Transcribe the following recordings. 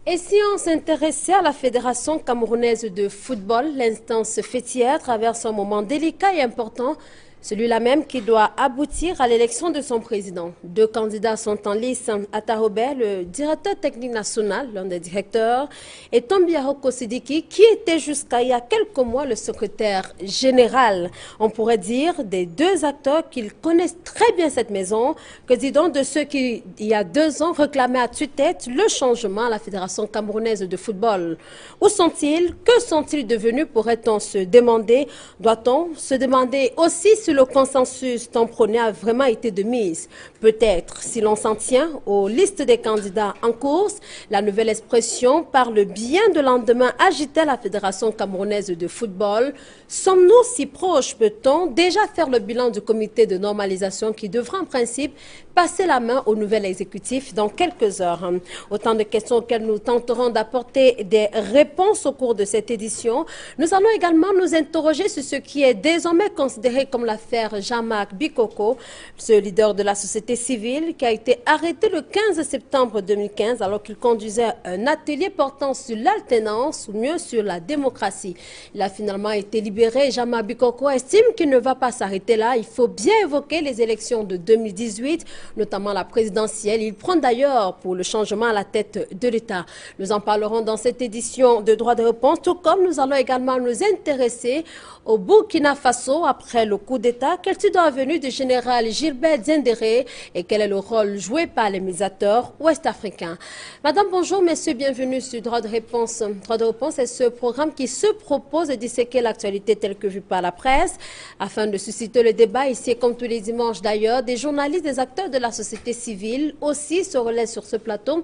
Et si on s'intéressait à la Fédération camerounaise de football, l'instance fêtière traverse un moment délicat et important, celui-là même qui doit aboutir à l'élection de son président. Deux candidats sont en lice, Atta Robert, le directeur technique national, l'un des directeurs, et Tombiaro Kosidiki, qui était jusqu'à il y a quelques mois le secrétaire général. On pourrait dire des deux acteurs qui connaissent très bien cette maison, que dit donc de ceux qui, il y a 2 ans, réclamaient à tue-tête le changement à la Fédération camerounaise de football. Où sont-ils? Que sont-ils devenus, pourrait-on se demander? Doit-on se demander aussi si le consensus tant prôné a vraiment été de mise? Peut-être, si l'on s'en tient aux listes des candidats en course, la nouvelle expression parle bien de lendemain agité à la Fédération camerounaise de football. Sommes-nous si proches? Peut-on déjà faire le bilan du comité de normalisation qui devra en principe passer la main au nouvel exécutif dans quelques heures? Autant de questions auxquelles nous tenterons d'apporter des réponses au cours de cette édition. Nous allons également nous interroger sur ce qui est désormais considéré comme l'affaire Jean-Marc Bikoko, ce leader de la société civile qui a été arrêté le 15 septembre 2015 alors qu'il conduisait un atelier portant sur l'alternance ou mieux sur la démocratie. Il a finalement été libéré. Jean-Marc Bikoko estime qu'il ne va pas s'arrêter là. Il faut bien évoquer les élections de 2018, notamment la présidentielle. Il prend d'ailleurs pour le changement à la tête de l'État. Nous en parlerons dans cette édition de Droit de réponse, tout comme nous allons également nous intéresser au Burkina Faso après le coup d'État. Quel est devenu du général Gilbert Diendéré et quel est le rôle joué par les médiateurs ouest-africains? Madame, bonjour, messieurs, bienvenue sur Droit de réponse. Droit de réponse est ce programme qui se propose de disséquer l'actualité telle que vue par la presse afin de susciter le débat ici, comme tous les dimanches d'ailleurs. Des journalistes, des acteurs de la société civile aussi se relaient sur ce plateau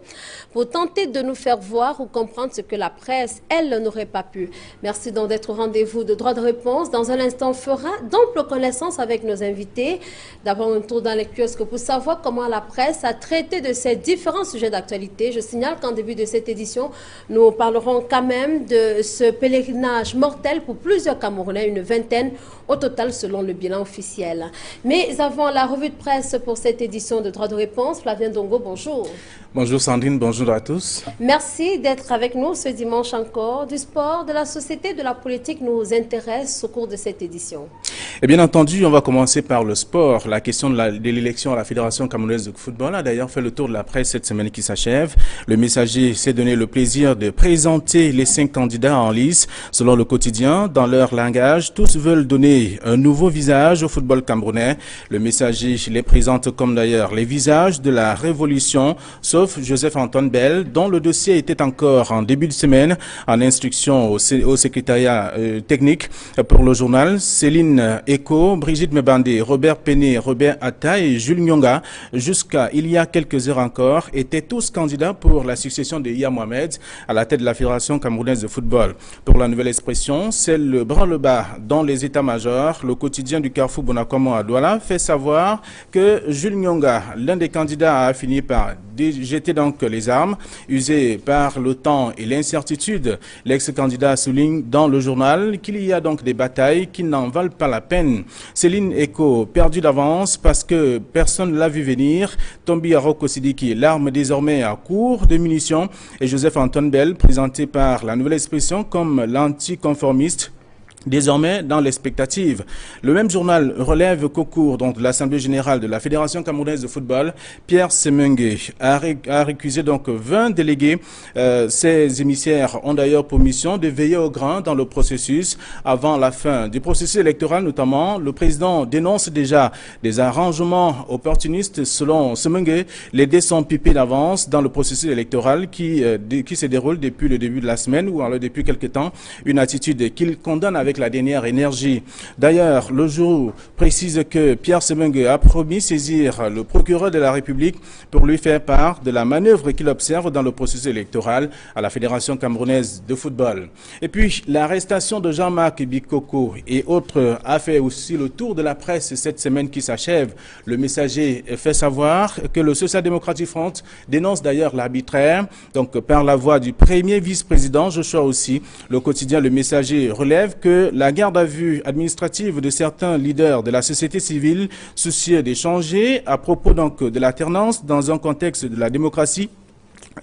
pour tenter de nous faire voir ou comprendre ce que la presse, elle, n'aurait pas pu. Merci donc d'être au rendez-vous de Droit de réponse. Dans un instant, on fera d'ample connaissance avec nos invités. D'abord, un tour dans les kiosques pour savoir comment la presse a traité de ces différents sujets d'actualité. Je signale qu'en début de cette édition, nous parlerons quand même de ce pèlerinage mortel pour plusieurs Camerounais, une vingtaine au total selon le bilan officiel. Mais avant la revue de presse pour cette édition de Droit de réponse, Flavien Dongo, bonjour. Bonjour Sandrine, bonjour à tous. Merci d'être avec nous ce dimanche encore. Du sport, de la société, de la politique nous intéresse au cours de cette édition. Et bien entendu, on va commencer par le sport. La question de l'élection à la Fédération camerounaise de football a d'ailleurs fait le tour de la presse cette semaine qui s'achève. Le Messager s'est donné le plaisir de présenter les 5 candidats en lice. Selon le quotidien, dans leur langage, tous veulent donner un nouveau visage au football camerounais. Le Messager les présente comme d'ailleurs les visages de la révolution, sauf Joseph-Antoine Bell, dont le dossier était encore en début de semaine en instruction au secrétariat technique pour le journal. Céline Eko, Brigitte Mebandé, Robert Pené, Robert Atta et Jules Nyonga, jusqu'à il y a quelques heures encore, étaient tous candidats pour la succession de Iya Mohamed à la tête de la Fédération camerounaise de football. Pour la nouvelle expression, c'est le branle-bas dans les états-majors. Le quotidien du Carrefour Bonacomo à Douala fait savoir que Jules Nyonga, l'un des candidats, a fini par jeter donc les armes usées par le temps et l'incertitude. L'ex-candidat souligne dans le journal qu'il y a donc des batailles qui n'en valent pas la peine. Céline Eko, perdue d'avance parce que personne ne l'a vu venir. Tombiaro Kosidiki, l'arme désormais à court de munitions. Et Joseph-Antoine Bell, présenté par la nouvelle expression comme l'anticonformiste, désormais dans l'expectative. Le même journal relève qu'au cours de l'Assemblée générale de la Fédération camerounaise de football, Pierre Semengue a récusé donc 20 délégués. Ces émissaires ont d'ailleurs pour mission de veiller au grain dans le processus avant la fin du processus électoral notamment. Le président dénonce déjà des arrangements opportunistes. Selon Semengue, les dés sont pipés d'avance dans le processus électoral qui se déroule depuis le début de la semaine ou alors depuis quelque temps. Une attitude qu'il condamne avec la dernière énergie. D'ailleurs, le jour précise que Pierre Semengue a promis saisir le procureur de la République pour lui faire part de la manœuvre qu'il observe dans le processus électoral à la Fédération camerounaise de football. Et puis, l'arrestation de Jean-Marc Bikoko et autres a fait aussi le tour de la presse cette semaine qui s'achève. Le Messager fait savoir que le Social Democratic Front dénonce d'ailleurs l'arbitraire, donc par la voix du premier vice-président Joshua aussi. Le quotidien Le Messager relève que la garde à vue administrative de certains leaders de la société civile soucieux d'échanger à propos donc de l'alternance dans un contexte de la démocratie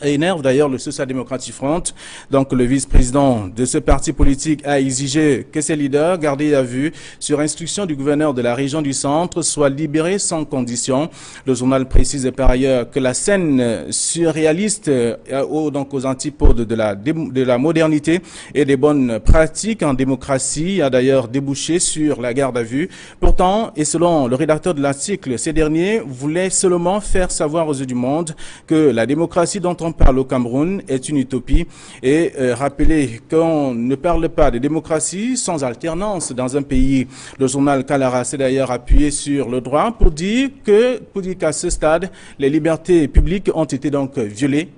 énerve d'ailleurs le Social Democratic Front. Donc le vice-président de ce parti politique a exigé que ses leaders, gardés à vue sur instruction du gouverneur de la région du centre, soient libérés sans condition. Le journal précise par ailleurs que la scène surréaliste donc aux antipodes de la modernité et des bonnes pratiques en démocratie a d'ailleurs débouché sur la garde à vue. Pourtant, et selon le rédacteur de l'article, ces derniers voulaient seulement faire savoir aux yeux du monde que la démocratie dont on parle au Cameroun est une utopie et rappeler qu'on ne parle pas de démocratie sans alternance dans un pays. Le journal Kalara s'est d'ailleurs appuyé sur le droit pour dire qu'à ce stade, les libertés publiques ont été donc violées.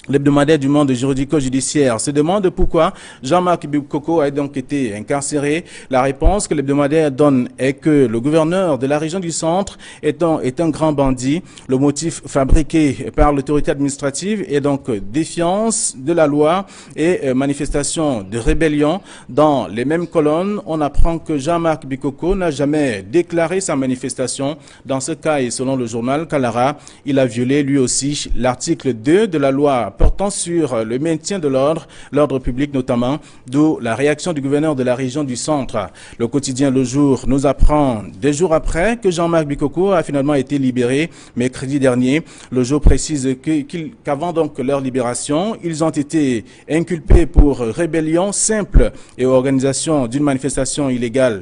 L'hebdomadaire du monde juridico-judiciaire se demande pourquoi Jean-Marc Bikoko a donc été incarcéré. La réponse que l'hebdomadaire donne est que le gouverneur de la région du centre est un grand bandit. Le motif fabriqué par l'autorité administrative est donc défiance de la loi et manifestation de rébellion. Dans les mêmes colonnes, on apprend que Jean-Marc Bikoko n'a jamais déclaré sa manifestation. Dans ce cas, et selon le journal Kalara, il a violé lui aussi l'article 2 de la loi portant sur le maintien de l'ordre public notamment, d'où la réaction du gouverneur de la région du centre. Le quotidien Le Jour nous apprend des jours après que Jean-Marc Bikoko a finalement été libéré mercredi dernier. Le Jour précise qu'avant donc leur libération, ils ont été inculpés pour rébellion simple et organisation d'une manifestation illégale.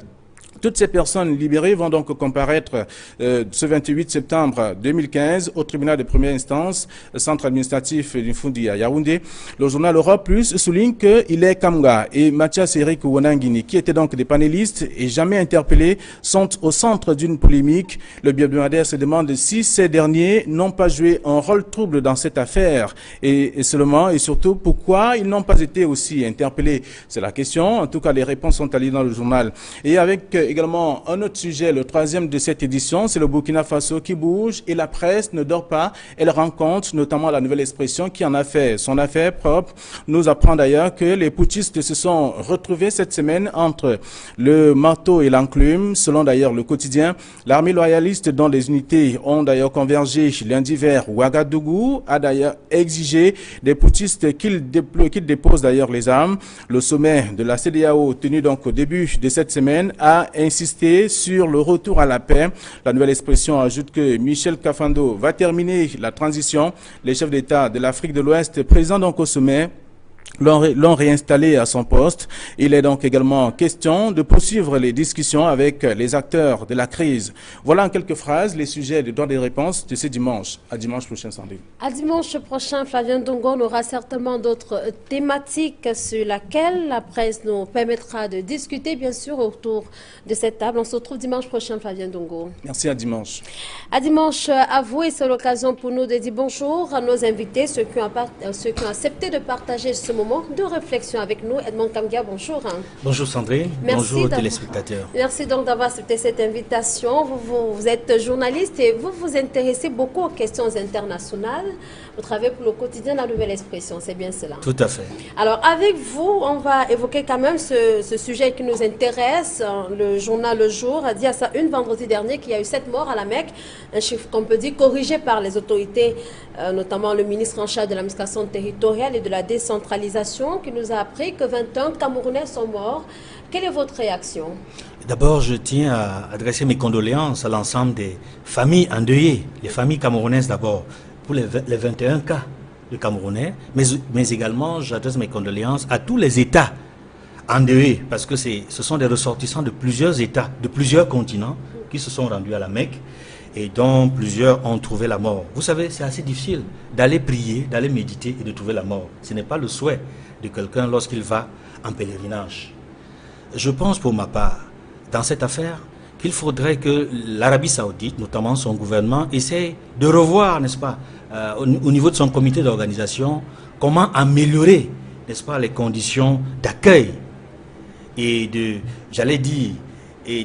Toutes ces personnes libérées vont donc comparaître ce 28 septembre 2015 au tribunal de première instance, centre administratif d'Infundi à Yaoundé. Le journal Europe Plus souligne que Ile Kamga et Mathias Eric Wonangini, qui étaient donc des panélistes et jamais interpellés, sont au centre d'une polémique. Le hebdomadaire se demande si ces derniers n'ont pas joué un rôle trouble dans cette affaire et seulement et surtout pourquoi ils n'ont pas été aussi interpellés. C'est la question. En tout cas, les réponses sont à lire dans le journal. Et avec également un autre sujet, le troisième de cette édition, c'est le Burkina Faso qui bouge et la presse ne dort pas. Elle rencontre notamment la Nouvelle Expression qui en a fait son affaire propre. Nous apprend d'ailleurs que les putschistes se sont retrouvés cette semaine entre le marteau et l'enclume. Selon d'ailleurs le quotidien, l'armée loyaliste dont les unités ont d'ailleurs convergé lundi vers Ouagadougou a d'ailleurs exigé des putschistes qu'ils déposent d'ailleurs les armes. Le sommet de la CEDEAO tenu donc au début de cette semaine a insisté sur le retour à la paix. La Nouvelle Expression ajoute que Michel Kafando va terminer la transition. Les chefs d'État de l'Afrique de l'Ouest présents donc au sommet l'ont réinstallé à son poste. Il est donc également question de poursuivre les discussions avec les acteurs de la crise. Voilà en quelques phrases les sujets de droits et réponses de ce dimanche. À dimanche prochain, Sandrine. À dimanche prochain, Flavien Dongo, on aura certainement d'autres thématiques sur lesquelles la presse nous permettra de discuter, bien sûr, autour de cette table. On se retrouve dimanche prochain, Flavien Dongo. Merci, à dimanche. À dimanche, à vous, et c'est l'occasion pour nous de dire bonjour à nos invités, ceux qui ont accepté de partager ce moment de réflexion avec nous. Edmond Kamgia, bonjour. Bonjour Sandrine, bonjour aux téléspectateurs. Merci donc d'avoir accepté cette invitation. Vous êtes journaliste et vous vous intéressez beaucoup aux questions internationales. Vous travaillez pour le quotidien La Nouvelle Expression, c'est bien cela? Tout à fait. Alors avec vous, on va évoquer quand même ce sujet qui nous intéresse. Le journal Le Jour a dit à sa une vendredi dernier qu'il y a eu 7 morts à la Mecque, un chiffre qu'on peut dire corrigé par les autorités, notamment le ministre en charge de l'administration territoriale et de la décentralisation, qui nous a appris que 21 Camerounais sont morts. Quelle est votre réaction? D'abord, je tiens à adresser mes condoléances à l'ensemble des familles endeuillées, les familles camerounaises d'abord, pour les 21 cas de Camerounais, mais également j'adresse mes condoléances à tous les États endeuillés, parce que ce sont des ressortissants de plusieurs États, de plusieurs continents, qui se sont rendus à la Mecque et dont plusieurs ont trouvé la mort. Vous savez, c'est assez difficile d'aller prier, d'aller méditer et de trouver la mort. Ce n'est pas le souhait de quelqu'un lorsqu'il va en pèlerinage. Je pense pour ma part, dans cette affaire, qu'il faudrait que l'Arabie Saoudite, notamment son gouvernement, essaie de revoir, n'est-ce pas, au niveau de son comité d'organisation, comment améliorer, n'est-ce pas, les conditions d'accueil et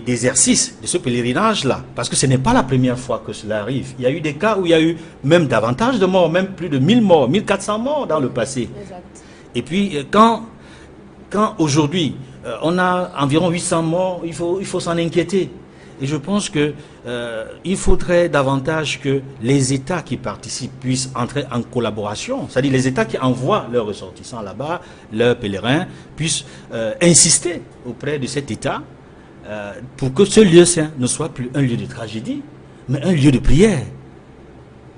d'exercice de ce pèlerinage-là. Parce que ce n'est pas la première fois que cela arrive. Il y a eu des cas où il y a eu même davantage de morts, même plus de 1000 morts, 1400 morts dans le passé. Exact. Et puis, quand aujourd'hui, on a environ 800 morts, il faut s'en inquiéter. Et je pense que il faudrait davantage que les États qui participent puissent entrer en collaboration. C'est-à-dire les États qui envoient leurs ressortissants là-bas, leurs pèlerins, puissent insister auprès de cet État pour que ce lieu saint ne soit plus un lieu de tragédie, mais un lieu de prière.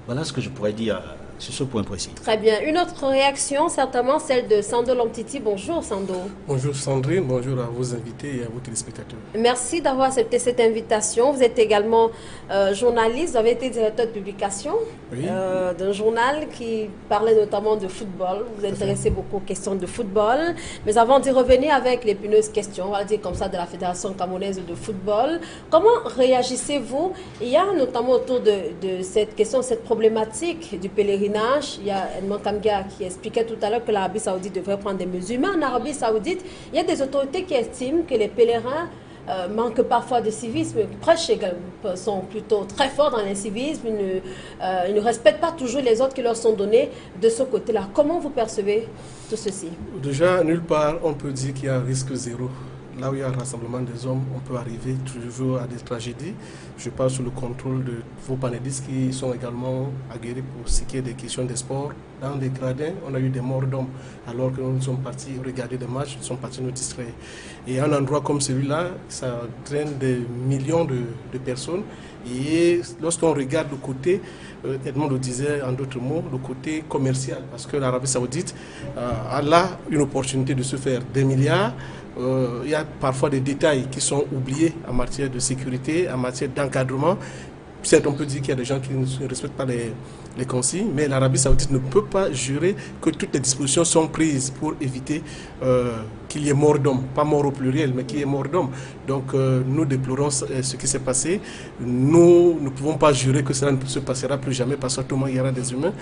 Voilà ce que je pourrais dire sur ce point précis. Très bien. Une autre réaction, certainement celle de Sando Lomtiti. Bonjour Sando. Bonjour Sandrine, bonjour à vos invités et à vos téléspectateurs. Merci d'avoir accepté cette invitation. Vous êtes également journaliste, vous avez été directeur de publication d'un journal qui parlait notamment de football. Vous vous intéressez beaucoup aux questions de football. Mais avant d'y revenir avec l'épineuses question, on va dire comme ça, de la Fédération camerounaise de football, comment réagissez-vous? Il y a notamment autour de cette question, cette problématique du pèlerinage. Il y a Edmond Kamga qui expliquait tout à l'heure que l'Arabie Saoudite devrait prendre des mesures. Mais en Arabie Saoudite, il y a des autorités qui estiment que les pèlerins manquent parfois de civisme, prêchent sont plutôt très forts dans l'incivisme, ils ne respectent pas toujours les ordres qui leur sont donnés de ce côté-là. Comment vous percevez tout ceci? Déjà, nulle part, on peut dire qu'il y a un risque zéro. Là où il y a un rassemblement des hommes, on peut arriver toujours à des tragédies. Je parle sous le contrôle de vos panélistes qui sont également aguerris pour ce qui est des questions de sport. Dans des gradins, on a eu des morts d'hommes alors que nous sommes partis regarder des matchs, nous sommes partis nous distraire. Et un endroit comme celui-là, ça draine des millions de personnes. Et lorsqu'on regarde le côté, Edmond le disait en d'autres mots, le côté commercial, parce que l'Arabie Saoudite a là une opportunité de se faire des milliards. Il y a parfois des détails qui sont oubliés en matière de sécurité, en matière d'encadrement. Certes, on peut dire qu'il y a des gens qui ne respectent pas les consignes, mais l'Arabie Saoudite ne peut pas jurer que toutes les dispositions sont prises pour éviter qu'il y ait mort d'homme, pas mort au pluriel, mais qu'il y ait mort d'homme. Donc nous déplorons ce qui s'est passé. Nous ne pouvons pas jurer que cela ne se passera plus jamais parce qu'à tout moment il y aura des humains,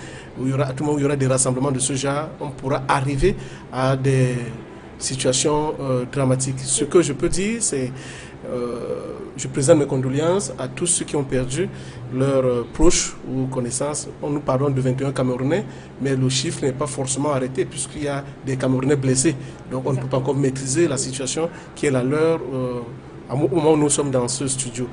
à tout moment il y aura des rassemblements de ce genre, on pourra arriver à des situation dramatique. Ce que je peux dire, c'est je présente mes condoléances à tous ceux qui ont perdu leurs proches ou connaissances. Nous parlons de 21 Camerounais, mais le chiffre n'est pas forcément arrêté puisqu'il y a des Camerounais blessés. Donc on ne peut pas encore maîtriser la situation qui est la leur au moment où nous sommes dans ce studio.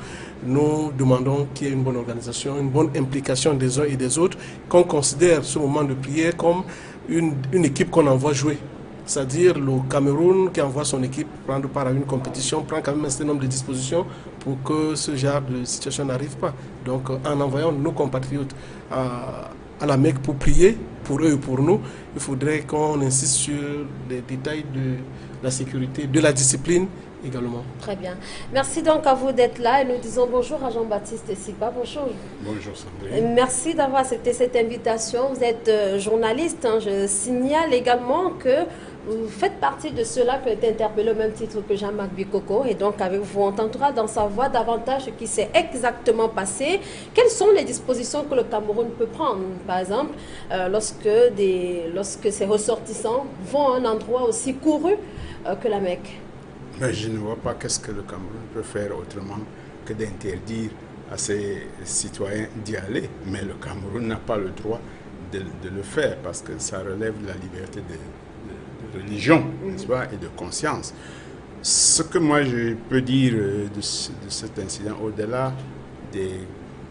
Nous demandons qu'il y ait une bonne organisation, une bonne implication des uns et des autres, qu'on considère ce moment de prière comme une équipe qu'on envoie jouer. C'est-à-dire le Cameroun qui envoie son équipe prendre part à une compétition, prend quand même un certain nombre de dispositions pour que ce genre de situation n'arrive pas. Donc en envoyant nos compatriotes à la Mecque pour prier, pour eux et pour nous, il faudrait qu'on insiste sur les détails de la sécurité, de la discipline également. Très bien. Merci donc à vous d'être là et nous disons bonjour à Jean-Baptiste Sipa. Bonjour. Bonjour Sandrine. Merci d'avoir accepté cette invitation. Vous êtes journaliste. Je signale également que vous faites partie de ceux-là qui ont été interpellés au même titre que Jean-Marc Bikoko. Et donc, avec vous, on entendra dans sa voix davantage ce qui s'est exactement passé. Quelles sont les dispositions que le Cameroun peut prendre, par exemple, lorsque ses ressortissants vont à un endroit aussi couru que la Mecque? Mais je ne vois pas qu'est-ce que le Cameroun peut faire autrement que d'interdire à ses citoyens d'y aller. Mais le Cameroun n'a pas le droit de le faire parce que ça relève de la liberté de religion, n'est-ce pas, et de conscience. Ce que moi je peux dire de cet incident, au-delà des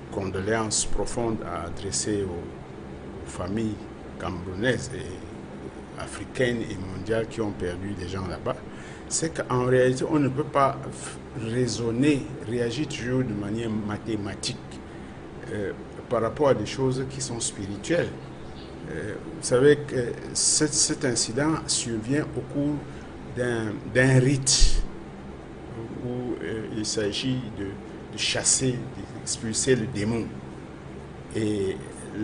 condoléances profondes à adresser aux familles camerounaises et africaines et mondiales qui ont perdu des gens là-bas, c'est qu'en réalité, on ne peut pas raisonner, réagir toujours de manière mathématique par rapport à des choses qui sont spirituelles. Vous savez que cet incident survient au cours d'un rite où il s'agit de chasser, d'expulser le démon. Et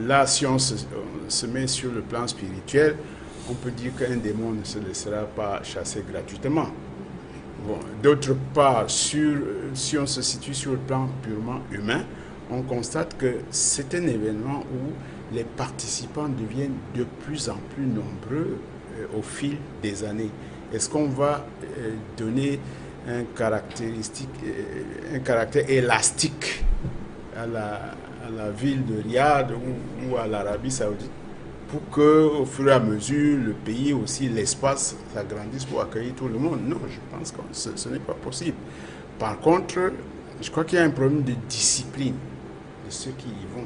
là, si on se met sur le plan spirituel, on peut dire qu'un démon ne se laissera pas chasser gratuitement. Bon, d'autre part, si on se situe sur le plan purement humain, on constate que c'est un événement où les participants deviennent de plus en plus nombreux au fil des années. Est-ce qu'on va donner un caractère élastique à la ville de Riyad ou à l'Arabie Saoudite pour qu'au fur et à mesure, le pays aussi, l'espace s'agrandisse pour accueillir tout le monde? Non, je pense que ce n'est pas possible. Par contre, Je crois qu'il y a un problème de discipline de ceux qui y vont.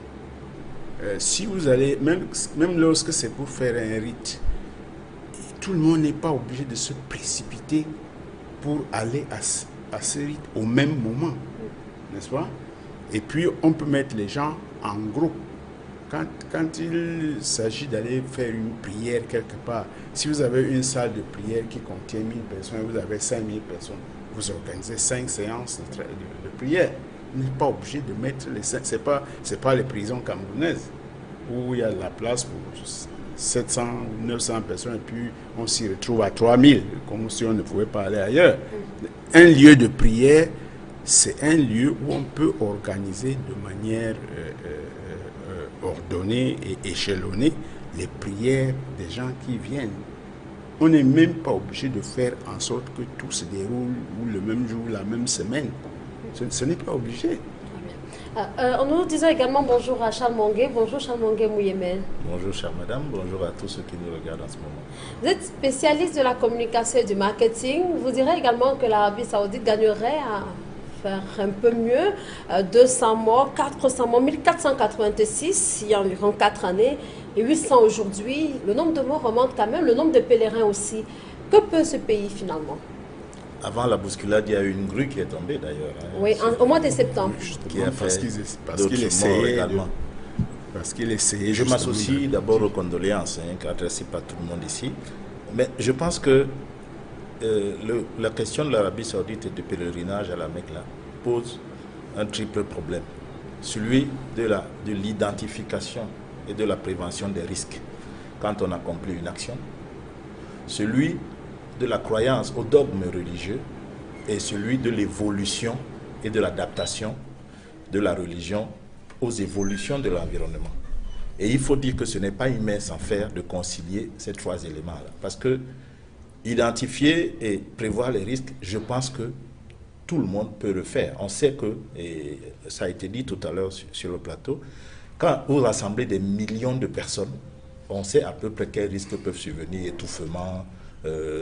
Si vous allez, même lorsque c'est pour faire un rite, tout le monde n'est pas obligé de se précipiter pour aller à ce rite au même moment, n'est-ce pas? Et puis on peut mettre les gens en groupe. Quand il s'agit d'aller faire une prière quelque part, si vous avez une salle de prière qui contient 1000 personnes, vous avez 5000 personnes, vous organisez 5 séances de prière. Vous n'êtes pas obligé de mettre les 5. C'est pas les prisons camerounaises où il y a la place pour 700 ou 900 personnes et puis on s'y retrouve à 3000, comme si on ne pouvait pas aller ailleurs. Un lieu de prière, c'est un lieu où on peut organiser de manière ordonnée et échelonnée les prières des gens qui viennent. On n'est même pas obligé de faire en sorte que tout se déroule ou le même jour, la même semaine. Ce n'est pas obligé. Nous disons également bonjour à Charles Mongué. Bonjour Charles Mongué Mouyemel. Bonjour chère madame, bonjour à tous ceux qui nous regardent en ce moment. Vous êtes spécialiste de la communication et du marketing. Vous direz également que l'Arabie Saoudite gagnerait à faire un peu mieux. 200 morts, 400 morts, 1486 il y a environ 4 années et 800 aujourd'hui. Le nombre de morts remonte quand même, le nombre de pèlerins aussi. Que peut ce pays finalement? Avant la bousculade, il y a eu une grue qui est tombée d'ailleurs. Oui, au mois de septembre. Qui a parce fait qu'il essayait également. Parce qu'il essayait. Je m'associe d'abord aux condoléances adressées par tout le monde ici. Mais je pense que la question de l'Arabie Saoudite et du pèlerinage à la Mecque là, pose un triple problème. Celui de l'identification et de la prévention des risques quand on accomplit une action. Celui de la croyance au dogme religieux et celui de l'évolution et de l'adaptation de la religion aux évolutions de l'environnement. Et il faut dire que ce n'est pas une mince affaire de concilier ces trois éléments-là. Parce que identifier et prévoir les risques, je pense que tout le monde peut le faire. On sait que, et ça a été dit tout à l'heure sur le plateau, quand vous rassemblez des millions de personnes, on sait à peu près quels risques peuvent survenir, étouffement,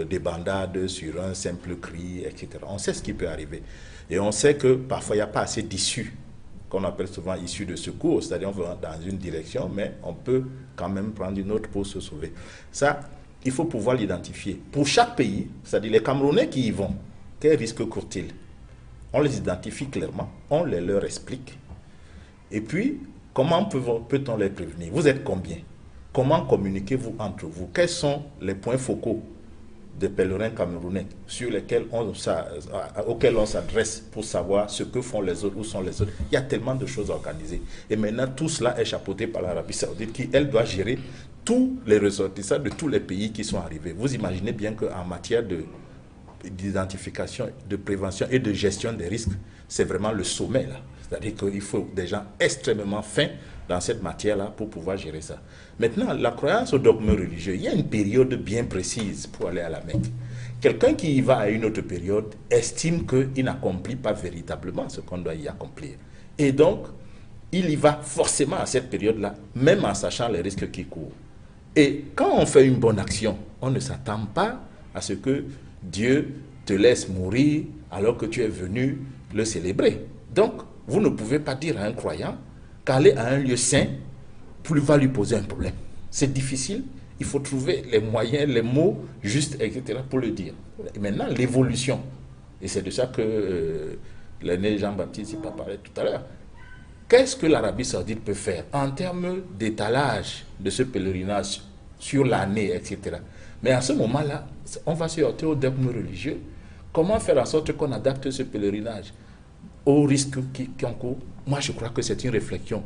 des bandades sur un simple cri, etc. On sait ce qui peut arriver. Et on sait que parfois il n'y a pas assez d'issues, qu'on appelle souvent issues de secours, c'est-à-dire on va dans une direction, mais on peut quand même prendre une autre pour se sauver. Ça, il faut pouvoir l'identifier. Pour chaque pays, c'est-à-dire les Camerounais qui y vont, quels risques courent-ils? On les identifie clairement, on les leur explique. Et puis, comment peut-on les prévenir? Vous êtes combien? Comment communiquez-vous entre vous? Quels sont les points focaux des pèlerins camerounais auxquels on s'adresse pour savoir ce que font les autres, où sont les autres? Il y a tellement de choses organisées. Et maintenant, tout cela est chapeauté par l'Arabie Saoudite qui, elle, doit gérer tous les ressortissants de tous les pays qui sont arrivés. Vous imaginez bien qu'en matière d'identification, de prévention et de gestion des risques, c'est vraiment le sommet, là. C'est-à-dire qu'il faut des gens extrêmement fins dans cette matière-là pour pouvoir gérer ça. Maintenant, la croyance au dogme religieux, il y a une période bien précise pour aller à la Mecque. Quelqu'un qui y va à une autre période estime qu'il n'accomplit pas véritablement ce qu'on doit y accomplir. Et donc, il y va forcément à cette période-là, même en sachant les risques qui courent. Et quand on fait une bonne action, on ne s'attend pas à ce que Dieu te laisse mourir alors que tu es venu le célébrer. Donc, vous ne pouvez pas dire à un croyant qu'aller à un lieu saint va lui poser un problème. C'est difficile, il faut trouver les moyens, les mots justes, etc. pour le dire. Et maintenant, l'évolution, et c'est de ça que l'aîné Jean-Baptiste y parlait tout à l'heure. Qu'est-ce que l'Arabie Saoudite peut faire en termes d'étalage de ce pèlerinage sur l'année, etc. Mais à ce moment-là, on va se heurter au dogme religieux. Comment faire en sorte qu'on adapte ce pèlerinage aux risques qui encourent? Moi, je crois que c'est une réflexion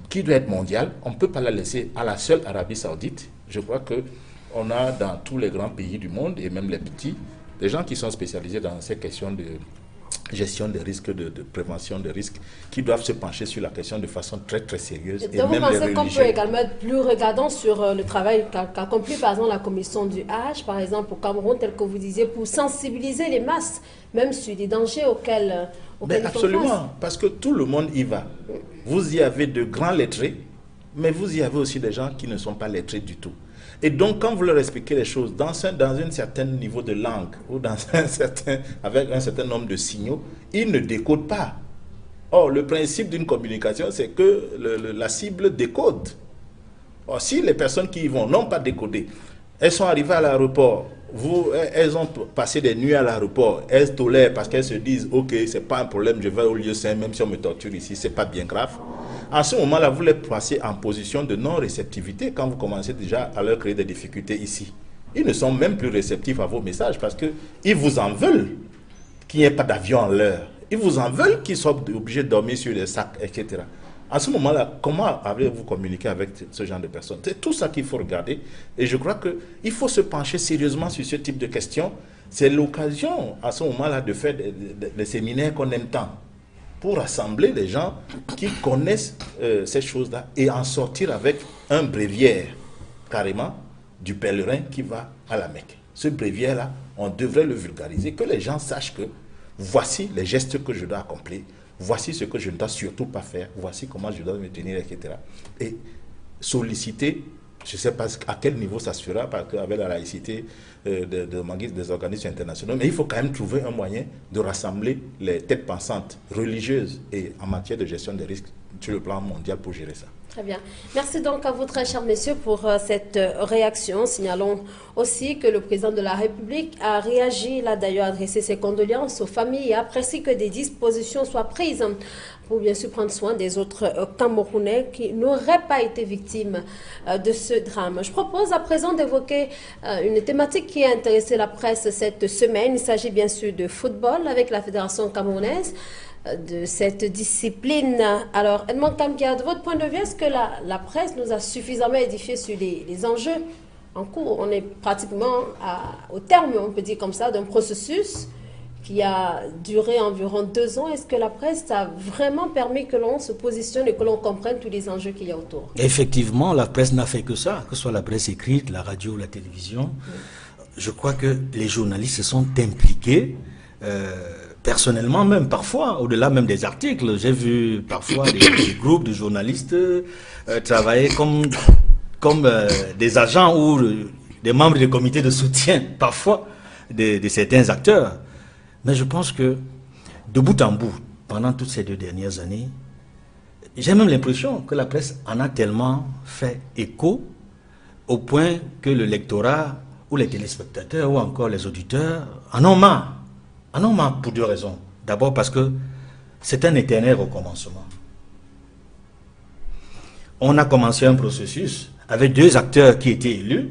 qui doit être mondiale. On ne peut pas la laisser à la seule Arabie Saoudite. Je crois qu'on a dans tous les grands pays du monde, et même les petits, des gens qui sont spécialisés dans ces questions de gestion des risques, de prévention des risques, qui doivent se pencher sur la question de façon très très sérieuse. Et même vous pensez qu'on peut également être plus regardant sur le travail qu'accomplit par exemple la commission du Hajj, par exemple au Cameroun, tel que vous disiez, pour sensibiliser les masses, même sur les dangers auxquels ils absolument, font face. parce que tout le monde y va. Vous y avez de grands lettrés, mais vous y avez aussi des gens qui ne sont pas lettrés du tout. Et donc, quand vous leur expliquez les choses dans un certain niveau de langue ou avec un certain nombre de signaux, ils ne décodent pas. Or, le principe d'une communication, c'est que la cible décode. Or, si les personnes qui y vont n'ont pas décodé, elles sont arrivées à l'aéroport, elles ont passé des nuits à l'aéroport, elles tolèrent parce qu'elles se disent, ok, c'est pas un problème, je vais au lieu sain, même si on me torture ici, c'est pas bien grave. À ce moment-là, vous les placez en position de non-réceptivité quand vous commencez déjà à leur créer des difficultés ici. Ils ne sont même plus réceptifs à vos messages parce qu'ils vous en veulent qu'il n'y ait pas d'avion en l'heure. Ils vous en veulent qu'ils soient obligés de dormir sur des sacs, etc. À ce moment-là, comment avez-vous communiqué avec ce genre de personnes? C'est tout ça qu'il faut regarder. Et je crois qu'il faut se pencher sérieusement sur ce type de questions. C'est l'occasion, à ce moment-là, de faire des séminaires qu'on aime tant pour rassembler les gens qui connaissent ces choses-là et en sortir avec un bréviaire, carrément, du pèlerin qui va à la Mecque. Ce bréviaire-là, on devrait le vulgariser, que les gens sachent que voici les gestes que je dois accomplir, voici ce que je ne dois surtout pas faire, voici comment je dois me tenir, etc. Et solliciter, je ne sais pas à quel niveau ça se fera, parce qu'avec la laïcité des organismes internationaux, mais il faut quand même trouver un moyen de rassembler les têtes pensantes religieuses et en matière de gestion des risques sur le plan mondial pour gérer ça. Très bien. Merci donc à vous, très chers messieurs, pour cette réaction. Signalons aussi que le président de la République a réagi. Il a d'ailleurs adressé ses condoléances aux familles et apprécie que des dispositions soient prises pour bien sûr prendre soin des autres Camerounais qui n'auraient pas été victimes de ce drame. Je propose à présent d'évoquer une thématique qui a intéressé la presse cette semaine. Il s'agit bien sûr de football avec la Fédération camerounaise de cette discipline. Alors, Edmond Kamkia, de votre point de vue, est-ce que la presse nous a suffisamment édifié sur les enjeux en cours? On est pratiquement au terme, on peut dire comme ça, d'un processus qui a duré environ 2 ans. Est-ce que la presse a vraiment permis que l'on se positionne et que l'on comprenne tous les enjeux qu'il y a autour? Effectivement, la presse n'a fait que ça, que ce soit la presse écrite, la radio, la télévision. Je crois que les journalistes se sont impliqués personnellement même, parfois, au-delà même des articles. J'ai vu parfois des groupes de journalistes travailler comme des agents ou des membres des comités de soutien, parfois, de certains acteurs. Mais je pense que, de bout en bout, pendant toutes ces 2 dernières années, j'ai même l'impression que la presse en a tellement fait écho au point que le lectorat ou les téléspectateurs ou encore les auditeurs en ont marre. En ont marre pour 2 raisons. D'abord parce que c'est un éternel recommencement. On a commencé un processus avec 2 acteurs qui étaient élus,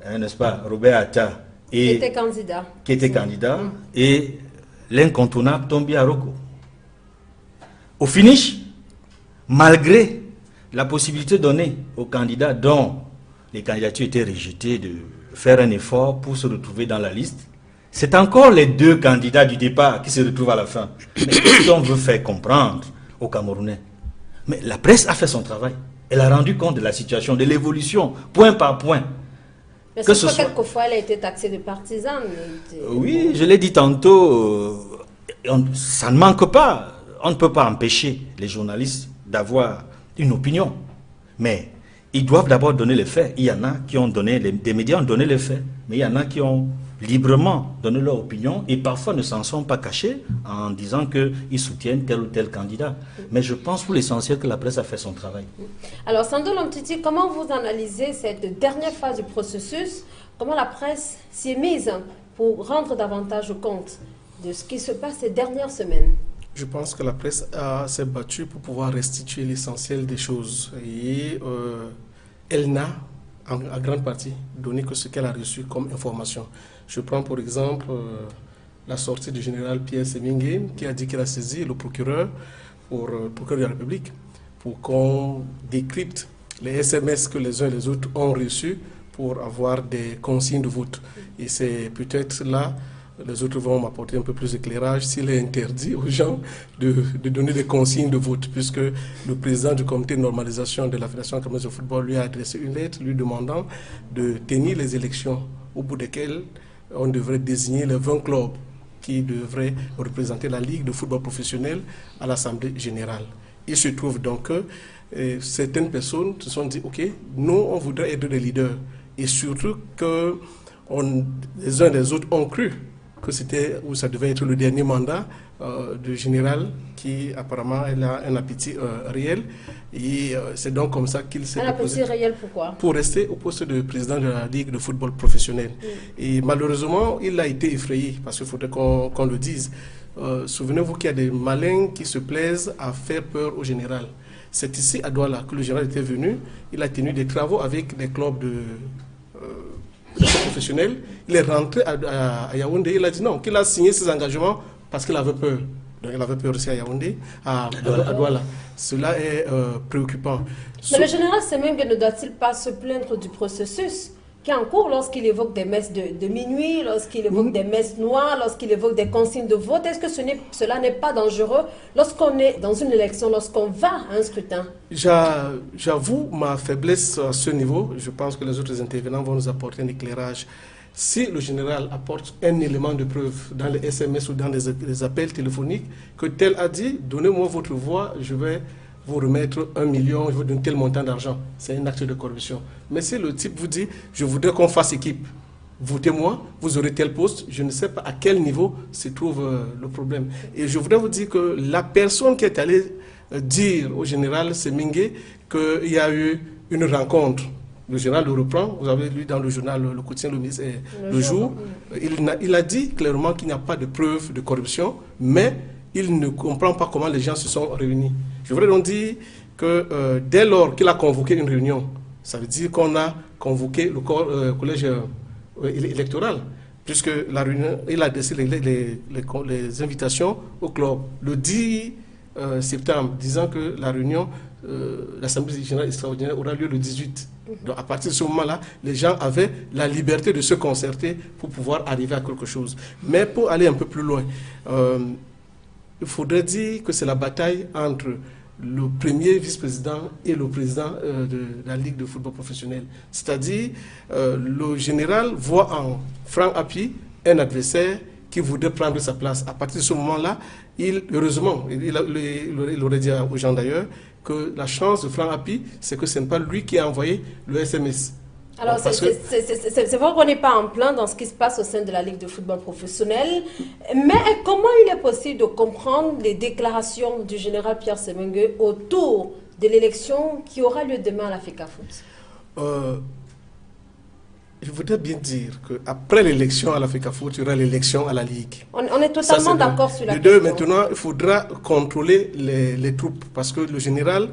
n'est-ce pas, Robert Atta qui était candidat, et l'incontournable Tombi Aroko. Au finish, malgré la possibilité donnée aux candidats dont les candidatures étaient rejetées de faire un effort pour se retrouver dans la liste, c'est encore les 2 candidats du départ qui se retrouvent à la fin. Mais qu'est-ce qu'on veut faire comprendre aux Camerounais? Mais la presse a fait son travail. Elle a rendu compte de la situation, de l'évolution, point par point. Mais que quelquefois, elle a été taxée de partisane. Oui, je l'ai dit tantôt, ça ne manque pas. On ne peut pas empêcher les journalistes d'avoir une opinion. Mais ils doivent d'abord donner les faits. Il y en a qui ont donné, des médias ont donné les faits, mais il y en a qui ont librement donné leur opinion et parfois ne s'en sont pas cachés en disant qu'ils soutiennent tel ou tel candidat. Mais je pense pour l'essentiel que la presse a fait son travail. Alors, Sando Lomtiti, comment vous analysez cette dernière phase du processus? Comment la presse s'y est mise pour rendre davantage compte de ce qui se passe ces dernières semaines? Je pense que la presse s'est battue pour pouvoir restituer l'essentiel des choses. Et elle n'a, en grande partie, donné que ce qu'elle a reçu comme information. Je prends pour exemple la sortie du général Pierre Semingue qui a dit qu'il a saisi le procureur de la République pour qu'on décrypte les SMS que les uns et les autres ont reçus pour avoir des consignes de vote. Et c'est peut-être là, les autres vont m'apporter un peu plus d'éclairage, s'il est interdit aux gens de donner des consignes de vote, puisque le président du comité de normalisation de la Fédération camerounaise de football lui a adressé une lettre lui demandant de tenir les élections au bout desquelles on devrait désigner les 20 clubs qui devraient représenter la Ligue de football professionnel à l'Assemblée générale. Il se trouve donc que certaines personnes se sont dit, OK, nous, on voudrait être des leaders. Et surtout que les uns et les autres ont cru que c'était, ou ça devait être le dernier mandat du général qui apparemment elle a un appétit réel. Et c'est donc comme ça qu'il s'est proposé. Un appétit réel pourquoi? Pour rester au poste de président de la Ligue de football professionnel. Et malheureusement, il a été effrayé, parce qu'il faudrait qu'on le dise. Souvenez-vous qu'il y a des malins qui se plaisent à faire peur au général. C'est ici à Douala que le général était venu. Il a tenu des travaux avec des clubs de professionnels. Il est rentré à Yaoundé. Il a dit non, qu'il a signé ses engagements parce qu'il avait peur. Donc, il avait peur aussi à Yaoundé, à Douala. Cela est préoccupant. Mais le général Semengue ne doit-il pas se plaindre du processus qui est en cours lorsqu'il évoque des messes de minuit, lorsqu'il évoque des messes noires, lorsqu'il évoque des consignes de vote? Est-ce que cela n'est pas dangereux lorsqu'on est dans une élection, lorsqu'on va à un scrutin? J'avoue ma faiblesse à ce niveau. Je pense que les autres intervenants vont nous apporter un éclairage. Si le général apporte un élément de preuve dans les SMS ou dans les appels téléphoniques, que tel a dit, donnez-moi votre voix, je vais vous remettre 1 million, je vous donne tel montant d'argent. C'est un acte de corruption. Mais si le type vous dit, je voudrais qu'on fasse équipe, votez-moi, vous aurez tel poste, je ne sais pas à quel niveau se trouve le problème. Et je voudrais vous dire que la personne qui est allée dire au général Semengue qu'il y a eu une rencontre, le général le reprend, vous avez lu dans le journal Le Quotidien le jour, il a dit clairement qu'il n'y a pas de preuve de corruption, mais il ne comprend pas comment les gens se sont réunis. Je voudrais donc dire que dès lors qu'il a convoqué une réunion, ça veut dire qu'on a convoqué le collège électoral, puisque la réunion, il a décidé les invitations au club le 10 septembre, disant que la réunion, l'Assemblée générale extraordinaire aura lieu le 18. Donc à partir de ce moment-là, les gens avaient la liberté de se concerter pour pouvoir arriver à quelque chose. Mais pour aller un peu plus loin, il faudrait dire que c'est la bataille entre le premier vice-président et le président de la Ligue de football professionnel. C'est-à-dire, le général voit en Franck Hapi un adversaire qui voudrait prendre sa place. À partir de ce moment-là, heureusement, il aurait dit aux gens d'ailleurs, que la chance de Franck Hapi, c'est que ce n'est pas lui qui a envoyé le SMS. Alors, c'est vrai qu'on n'est pas en plein dans ce qui se passe au sein de la Ligue de football professionnel, mais comment il est possible de comprendre les déclarations du général Pierre Semengue autour de l'élection qui aura lieu demain à la FECAFOOT? Je voudrais bien dire qu'après l'élection à la FECAFOOT, il y aura l'élection à la Ligue. On est totalement d'accord sur la question. Maintenant, il faudra contrôler les troupes, parce que le général,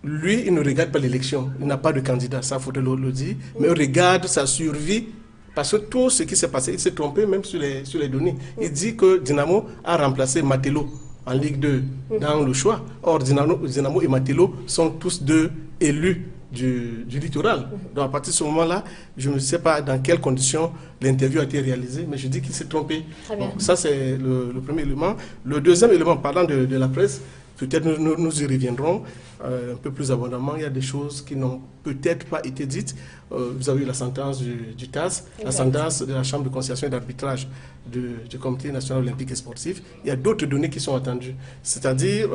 lui, il ne regarde pas l'élection. Il n'a pas de candidat, ça, il faudrait le dire. Mais il regarde sa survie, parce que tout ce qui s'est passé, il s'est trompé même sur les données. Il dit que Dynamo a remplacé Matelo en Ligue 2 dans le choix. Or, Dynamo et Matelo sont tous deux élus du littoral. Donc à partir de ce moment-là, je ne sais pas dans quelles conditions l'interview a été réalisée, mais je dis qu'il s'est trompé. Bon, ça, c'est le premier élément. Le deuxième élément, parlant de la presse, peut-être nous y reviendrons un peu plus abondamment. Il y a des choses qui n'ont peut-être pas été dites. Vous avez eu la sentence du TAS, la sentence de la Chambre de conciliation et d'arbitrage du Comité national olympique et sportif. Il y a d'autres données qui sont attendues. C'est-à-dire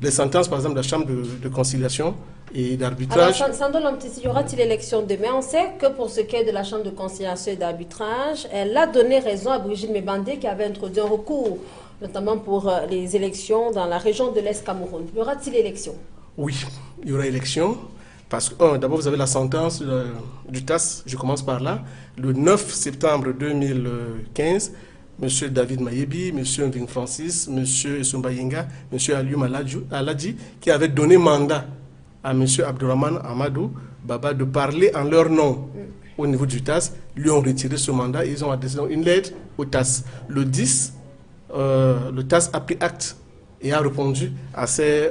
les sentences, par exemple, de la Chambre de conciliation et d'arbitrage. Alors, Sando Lamptisi, y aura-t-il élection demain? On sait que pour ce qui est de la Chambre de conciliation et d'arbitrage, elle a donné raison à Brigitte Mebandé qui avait introduit un recours, notamment pour les élections dans la région de l'Est Cameroun. Y aura-t-il élection? Oui, il y aura élection. Parce que, d'abord, vous avez la sentence du TAS, je commence par là. Le 9 septembre 2015, M. David Mayebi, M. Ving Francis, M. Esumba Yenga, M. Alium Aladji, qui avaient donné mandat à M. Abdourahmane Amadou Baba de parler en leur nom au niveau du TAS, lui ont retiré ce mandat et ils ont adressé une lettre au TAS. Le 10, le TAS a pris acte et a répondu à ces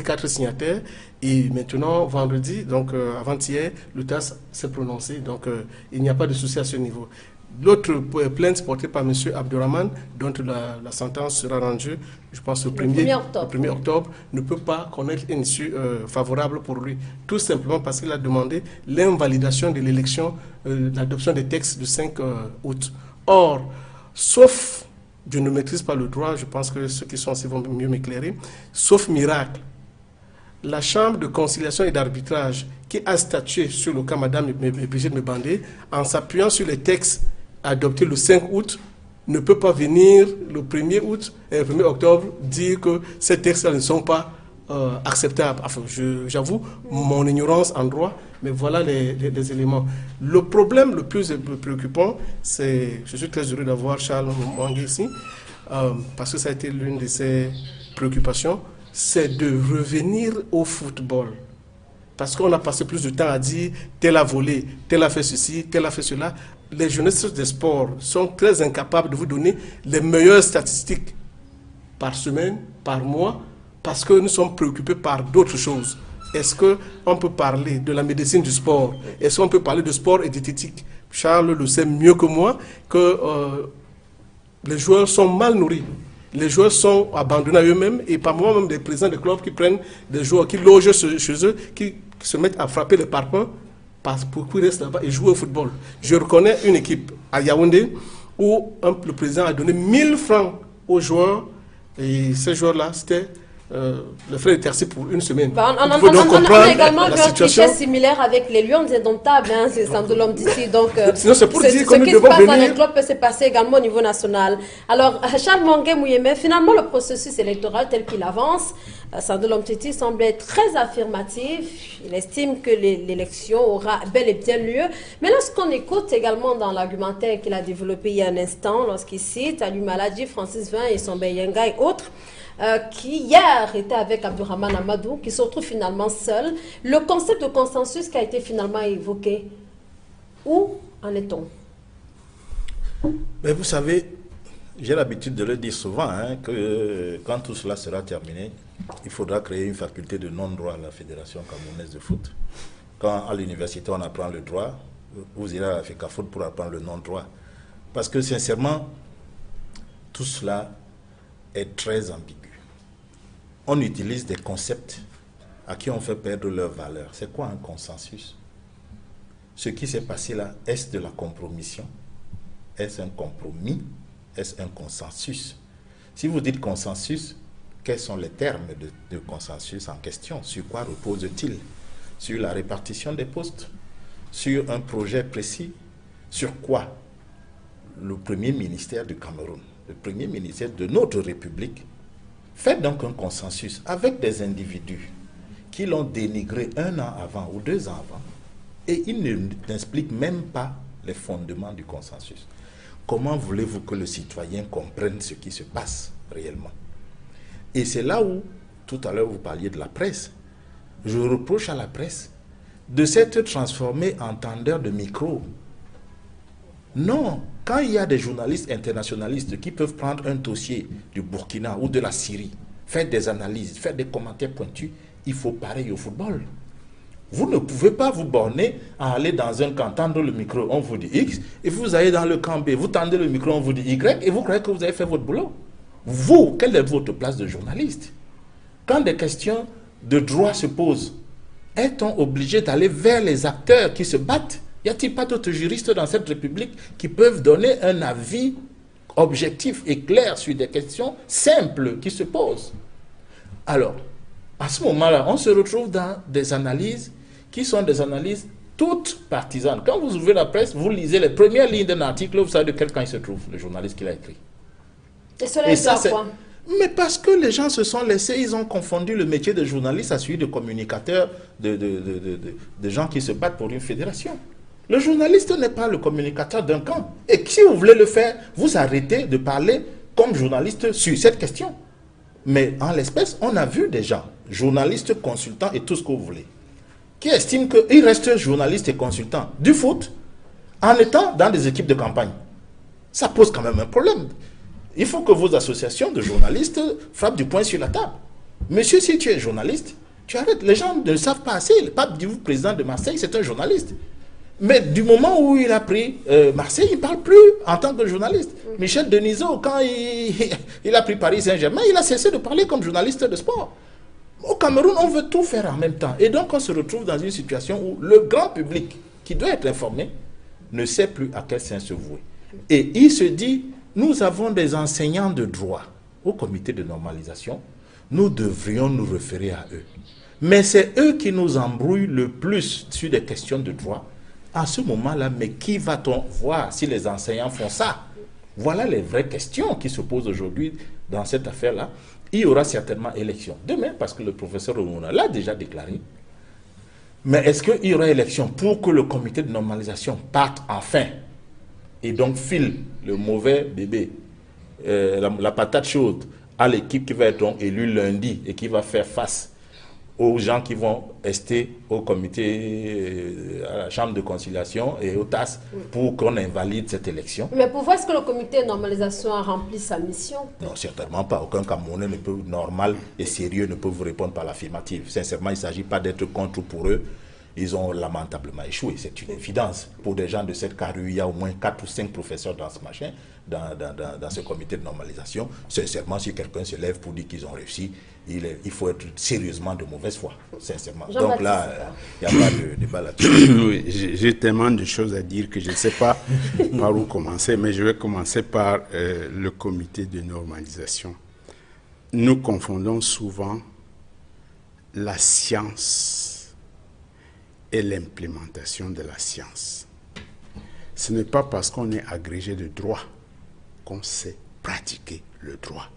4 signataires. Et maintenant, vendredi, donc avant-hier, le TAS s'est prononcé. Donc il n'y a pas de souci à ce niveau. L'autre plainte portée par M. Abdourahmane, dont la sentence sera rendue, je pense, le 1er octobre, ne peut pas connaître une issue favorable pour lui. Tout simplement parce qu'il a demandé l'invalidation de l'élection, l'adoption des textes du 5 août. Or, sauf, je ne maîtrise pas le droit, je pense que ceux qui sont ici vont mieux m'éclairer, sauf miracle, la Chambre de conciliation et d'arbitrage qui a statué sur le cas Mme Brigitte Mebandé, en s'appuyant sur les textes adoptés le 5 août, ne peut pas venir le 1er août et le 1er octobre dire que ces textes-là ne sont pas acceptables. Enfin, j'avoue mon ignorance en droit, mais voilà les éléments. Le problème le plus préoccupant, c'est, je suis très heureux d'avoir Charles Mwangi ici, parce que ça a été l'une de ses préoccupations, c'est de revenir au football. Parce qu'on a passé plus de temps à dire tel a volé, tel a fait ceci, tel a fait cela. Les journalistes des sports sont très incapables de vous donner les meilleures statistiques par semaine, par mois, parce que nous sommes préoccupés par d'autres choses. Est-ce qu'on peut parler de la médecine du sport? Est-ce qu'on peut parler de sport et diététique? Charles le sait mieux que moi que les joueurs sont mal nourris. Les joueurs sont abandonnés à eux-mêmes et par moments même des présidents de clubs qui prennent des joueurs qui logent chez eux, qui se mettent à frapper les parpaings pour qu'ils restent là-bas et jouent au football. Je reconnais une équipe à Yaoundé où le président a donné 1000 francs aux joueurs et ces joueurs-là, c'était le frais de Tercy pour une semaine. On a également vu un cliché similaire avec les Lions indomptables, hein, c'est Sandolom d'ici. Donc, sinon, c'est pour dire que nous devons venir. Ce qui se passe dans les clubs peut se passer également au niveau national. Alors, Charles Mwangi Mouyeme, finalement, le processus électoral tel qu'il avance, Sandolom Titi semble être très affirmatif. Il estime que l'élection aura bel et bien lieu. Mais lorsqu'on écoute également dans l'argumentaire qu'il a développé il y a un instant, lorsqu'il cite Ali Maladi, Francis Vin et Sombe Yenga et autres, qui hier était avec Abdourahmane Amadou, qui se retrouve finalement seul. Le concept de consensus qui a été finalement évoqué, où en est-on? Mais vous savez, j'ai l'habitude de le dire souvent, hein, que quand tout cela sera terminé, il faudra créer une faculté de non-droit à la Fédération camerounaise de foot. Quand à l'université on apprend le droit, vous irez à la FECAFOOT pour apprendre le non-droit. Parce que sincèrement, tout cela est très ambigu. On utilise des concepts à qui on fait perdre leur valeur. C'est quoi un consensus? Ce qui s'est passé là, est-ce de la compromission? Est-ce un compromis? Est-ce un consensus? Si vous dites consensus, quels sont les termes de consensus en question? Sur quoi repose-t-il? Sur la répartition des postes? Sur un projet précis? Sur quoi? Le premier ministère du Cameroun, le premier ministère de notre République, fait donc un consensus avec des individus qui l'ont dénigré 1 an avant ou 2 ans avant, et ils n'expliquent même pas les fondements du consensus. Comment voulez-vous que le citoyen comprenne ce qui se passe réellement? Et c'est là où, tout à l'heure vous parliez de la presse, je reproche à la presse de s'être transformée en tendeur de micro. Non, quand il y a des journalistes internationalistes qui peuvent prendre un dossier du Burkina ou de la Syrie, faire des analyses, faire des commentaires pointus, il faut pareil au football. Vous ne pouvez pas vous borner à aller dans un camp, tendre le micro, on vous dit X, et vous allez dans le camp B, vous tendez le micro, on vous dit Y, et vous croyez que vous avez fait votre boulot. Vous, quelle est votre place de journaliste? Quand des questions de droit se posent, est-on obligé d'aller vers les acteurs qui se battent? Y a-t-il pas d'autres juristes dans cette République qui peuvent donner un avis objectif et clair sur des questions simples qui se posent? Alors, à ce moment-là, on se retrouve dans des analyses qui sont des analyses toutes partisanes. Quand vous ouvrez la presse, vous lisez les premières lignes d'un article, vous savez de quel camp il se trouve, le journaliste qui l'a écrit. Et ça, c'est quoi? Mais parce que les gens se sont laissés, ils ont confondu le métier de journaliste à celui de communicateur, de gens qui se battent pour une fédération. Le journaliste n'est pas le communicateur d'un camp. Et si vous voulez le faire, vous arrêtez de parler comme journaliste sur cette question. Mais en l'espèce, on a vu des gens, journalistes, consultants et tout ce que vous voulez, qui estiment qu'ils restent journalistes et consultants du foot en étant dans des équipes de campagne. Ça pose quand même un problème. Il faut que vos associations de journalistes frappent du poing sur la table. Monsieur, si tu es journaliste, tu arrêtes. Les gens ne savent pas assez. Le pape, du président de Marseille, c'est un journaliste. Mais du moment où il a pris Marseille, il ne parle plus en tant que journaliste. Michel Denisot, quand il a pris Paris Saint-Germain, il a cessé de parler comme journaliste de sport. Au Cameroun, on veut tout faire en même temps. Et donc, on se retrouve dans une situation où le grand public, qui doit être informé, ne sait plus à quel sens se vouer. Et il se dit, nous avons des enseignants de droit au comité de normalisation, nous devrions nous référer à eux. Mais c'est eux qui nous embrouillent le plus sur des questions de droit. À ce moment-là, mais qui va-t-on voir si les enseignants font ça? Voilà les vraies questions qui se posent aujourd'hui dans cette affaire-là. Il y aura certainement élection demain, parce que le professeur Oumouna l'a déjà déclaré. Mais est-ce qu'il y aura élection pour que le comité de normalisation parte enfin et donc file le mauvais bébé, la patate chaude, à l'équipe qui va être donc élue lundi et qui va faire face aux gens qui vont rester au comité, à la chambre de conciliation et au TAS pour qu'on invalide cette élection? Mais pour voir est-ce que le comité de normalisation a rempli sa mission? Non, certainement pas. Aucun Camerounais normal et sérieux ne peut vous répondre par l'affirmative. Sincèrement, il ne s'agit pas d'être contre pour eux. Ils ont lamentablement échoué, c'est une évidence. Pour des gens de cette carrure, il y a au moins 4 ou 5 professeurs dans ce machin, dans ce comité de normalisation. Sincèrement, si quelqu'un se lève pour dire qu'ils ont réussi, il faut être sérieusement de mauvaise foi, sincèrement. Donc là, il n'y a pas de débat là-dessus. Oui, j'ai tellement de choses à dire que je ne sais pas par où commencer, mais je vais commencer par le comité de normalisation. Nous confondons souvent la science et l'implémentation de la science. Ce n'est pas parce qu'on est agrégé de droit qu'on sait pratiquer le droit.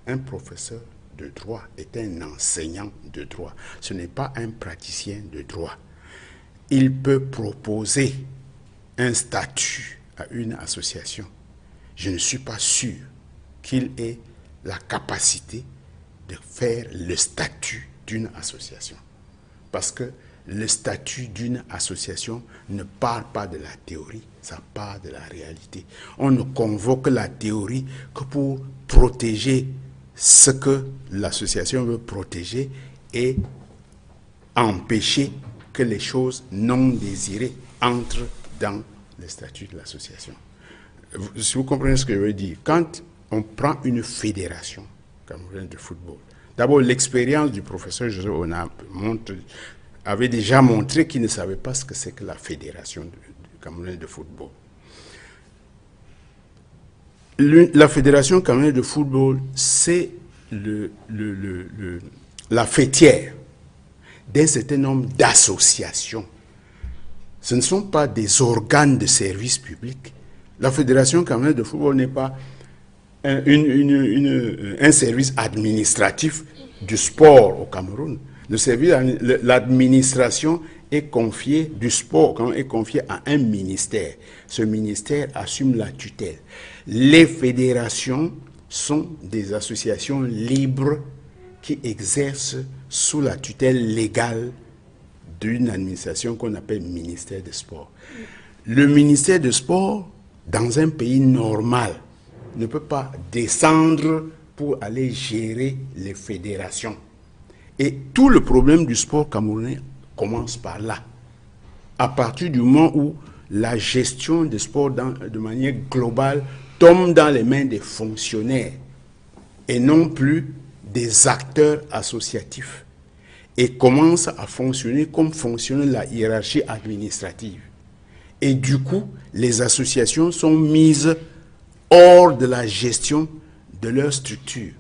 Un professeur de droit est un enseignant de droit. Ce n'est pas un praticien de droit. Il peut proposer un statut à une association. Je ne suis pas sûr qu'il ait la capacité de faire le statut d'une association. Parce que le statut d'une association ne part pas de la théorie, ça part de la réalité. On ne convoque la théorie que pour protéger ce que l'association veut protéger et empêcher que les choses non désirées entrent dans le statut de l'association. Si vous comprenez ce que je veux dire, quand on prend une fédération camerounaise de football, d'abord l'expérience du professeur Joseph Ona avait déjà montré qu'il ne savait pas ce que c'est que la fédération camerounaise de football. La fédération camerounaise de football, c'est la fêtière d'un certain nombre d'associations. Ce ne sont pas des organes de service public. La fédération camerounaise de football n'est pas un service administratif du sport au Cameroun. L'administration est confiée du sport, est confiée à un ministère. Ce ministère assume la tutelle. Les fédérations sont des associations libres qui exercent sous la tutelle légale d'une administration qu'on appelle ministère des Sports. Le ministère des Sports, dans un pays normal, ne peut pas descendre pour aller gérer les fédérations. Et tout le problème du sport camerounais commence par là. À partir du moment où la gestion des sports de manière globale tombe dans les mains des fonctionnaires et non plus des acteurs associatifs et commence à fonctionner comme fonctionne la hiérarchie administrative. Et du coup, les associations sont mises hors de la gestion de leur structure,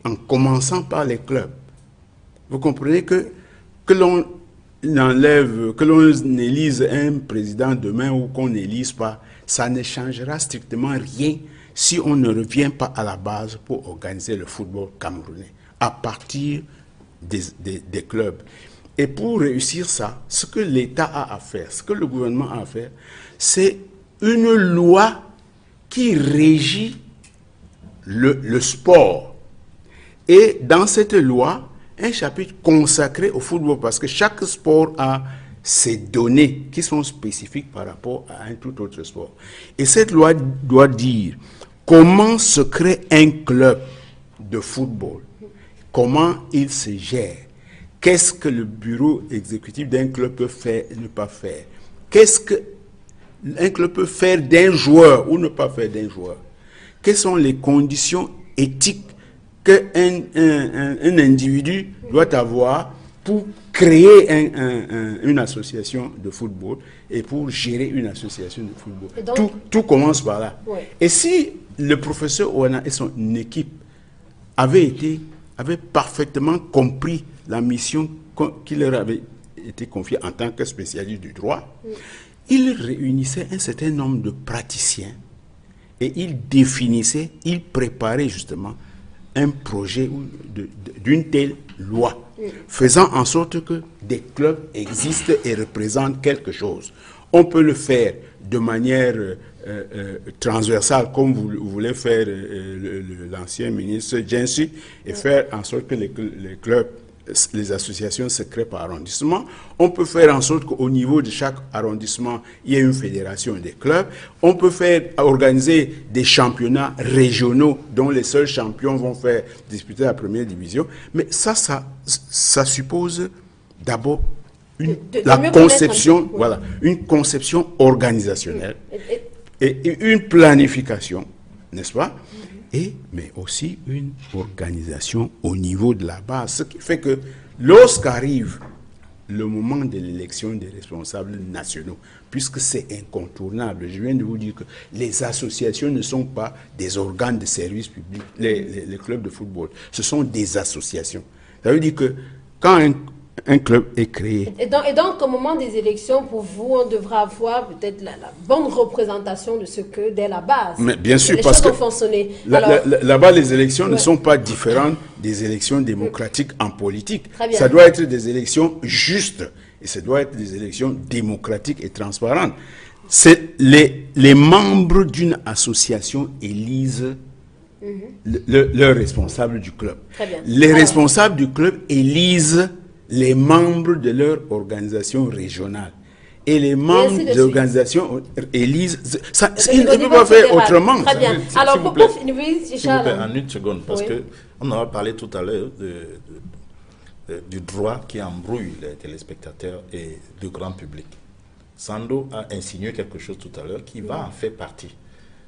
en commençant par les clubs. Vous comprenez que l'on élise un président demain ou qu'on n'élise pas, ça ne changera strictement rien si on ne revient pas à la base pour organiser le football camerounais, à partir des clubs. Et pour réussir ça, ce que l'État a à faire, ce que le gouvernement a à faire, c'est une loi qui régit le sport. Et dans cette loi, un chapitre consacré au football, parce que chaque sport a ses données qui sont spécifiques par rapport à un tout autre sport. Et cette loi doit dire comment se crée un club de football, comment il se gère, qu'est-ce que le bureau exécutif d'un club peut faire et ne pas faire, qu'est-ce qu'un club peut faire d'un joueur ou ne pas faire d'un joueur, quelles sont les conditions éthiques qu'un individu doit avoir pour créer une association de football et pour gérer une association de football. Donc, tout commence par là. Ouais. Et si le professeur Ouana et son équipe avaient parfaitement compris la mission qui leur avait été confiée en tant que spécialiste du droit, ils réunissaient un certain nombre de praticiens et il définissait, il préparait justement un projet d'une telle loi, faisant en sorte que des clubs existent et représentent quelque chose. On peut le faire de manière transversale, comme vous voulez faire l'ancien ministre Jensi, et faire en sorte que les clubs, les associations se créent par arrondissement. On peut faire en sorte qu'au niveau de chaque arrondissement, il y ait une fédération des clubs. On peut organiser des championnats régionaux dont les seuls champions vont faire disputer la première division. Mais ça suppose d'abord la conception, voilà, une conception organisationnelle et une planification, n'est-ce pas? Mais aussi une organisation au niveau de la base. Ce qui fait que lorsqu'arrive le moment de l'élection des responsables nationaux, puisque c'est incontournable, je viens de vous dire que les associations ne sont pas des organes de service public, les clubs de football, ce sont des associations. Ça veut dire que quand un club est créé. Et donc, au moment des élections, pour vous, on devra avoir peut-être la bonne représentation de ce que dès la base. Mais bien sûr, les parce choses que ont fonctionné. Là-bas, les élections ne sont pas différentes des élections démocratiques en politique. Très bien. Ça doit être des élections justes et ça doit être des élections démocratiques et transparentes. C'est les membres d'une association élisent le responsable du club. Très bien. Les responsables du club élisent les membres de leur organisation régionale. Et les membres de l'organisation élisent... Ils ne peuvent pas faire autrement. Très bien. Alors, pour finir, en une seconde, parce qu'on a parlé tout à l'heure du droit qui embrouille les téléspectateurs et le grand public. Sando a insinué quelque chose tout à l'heure qui va en faire partie.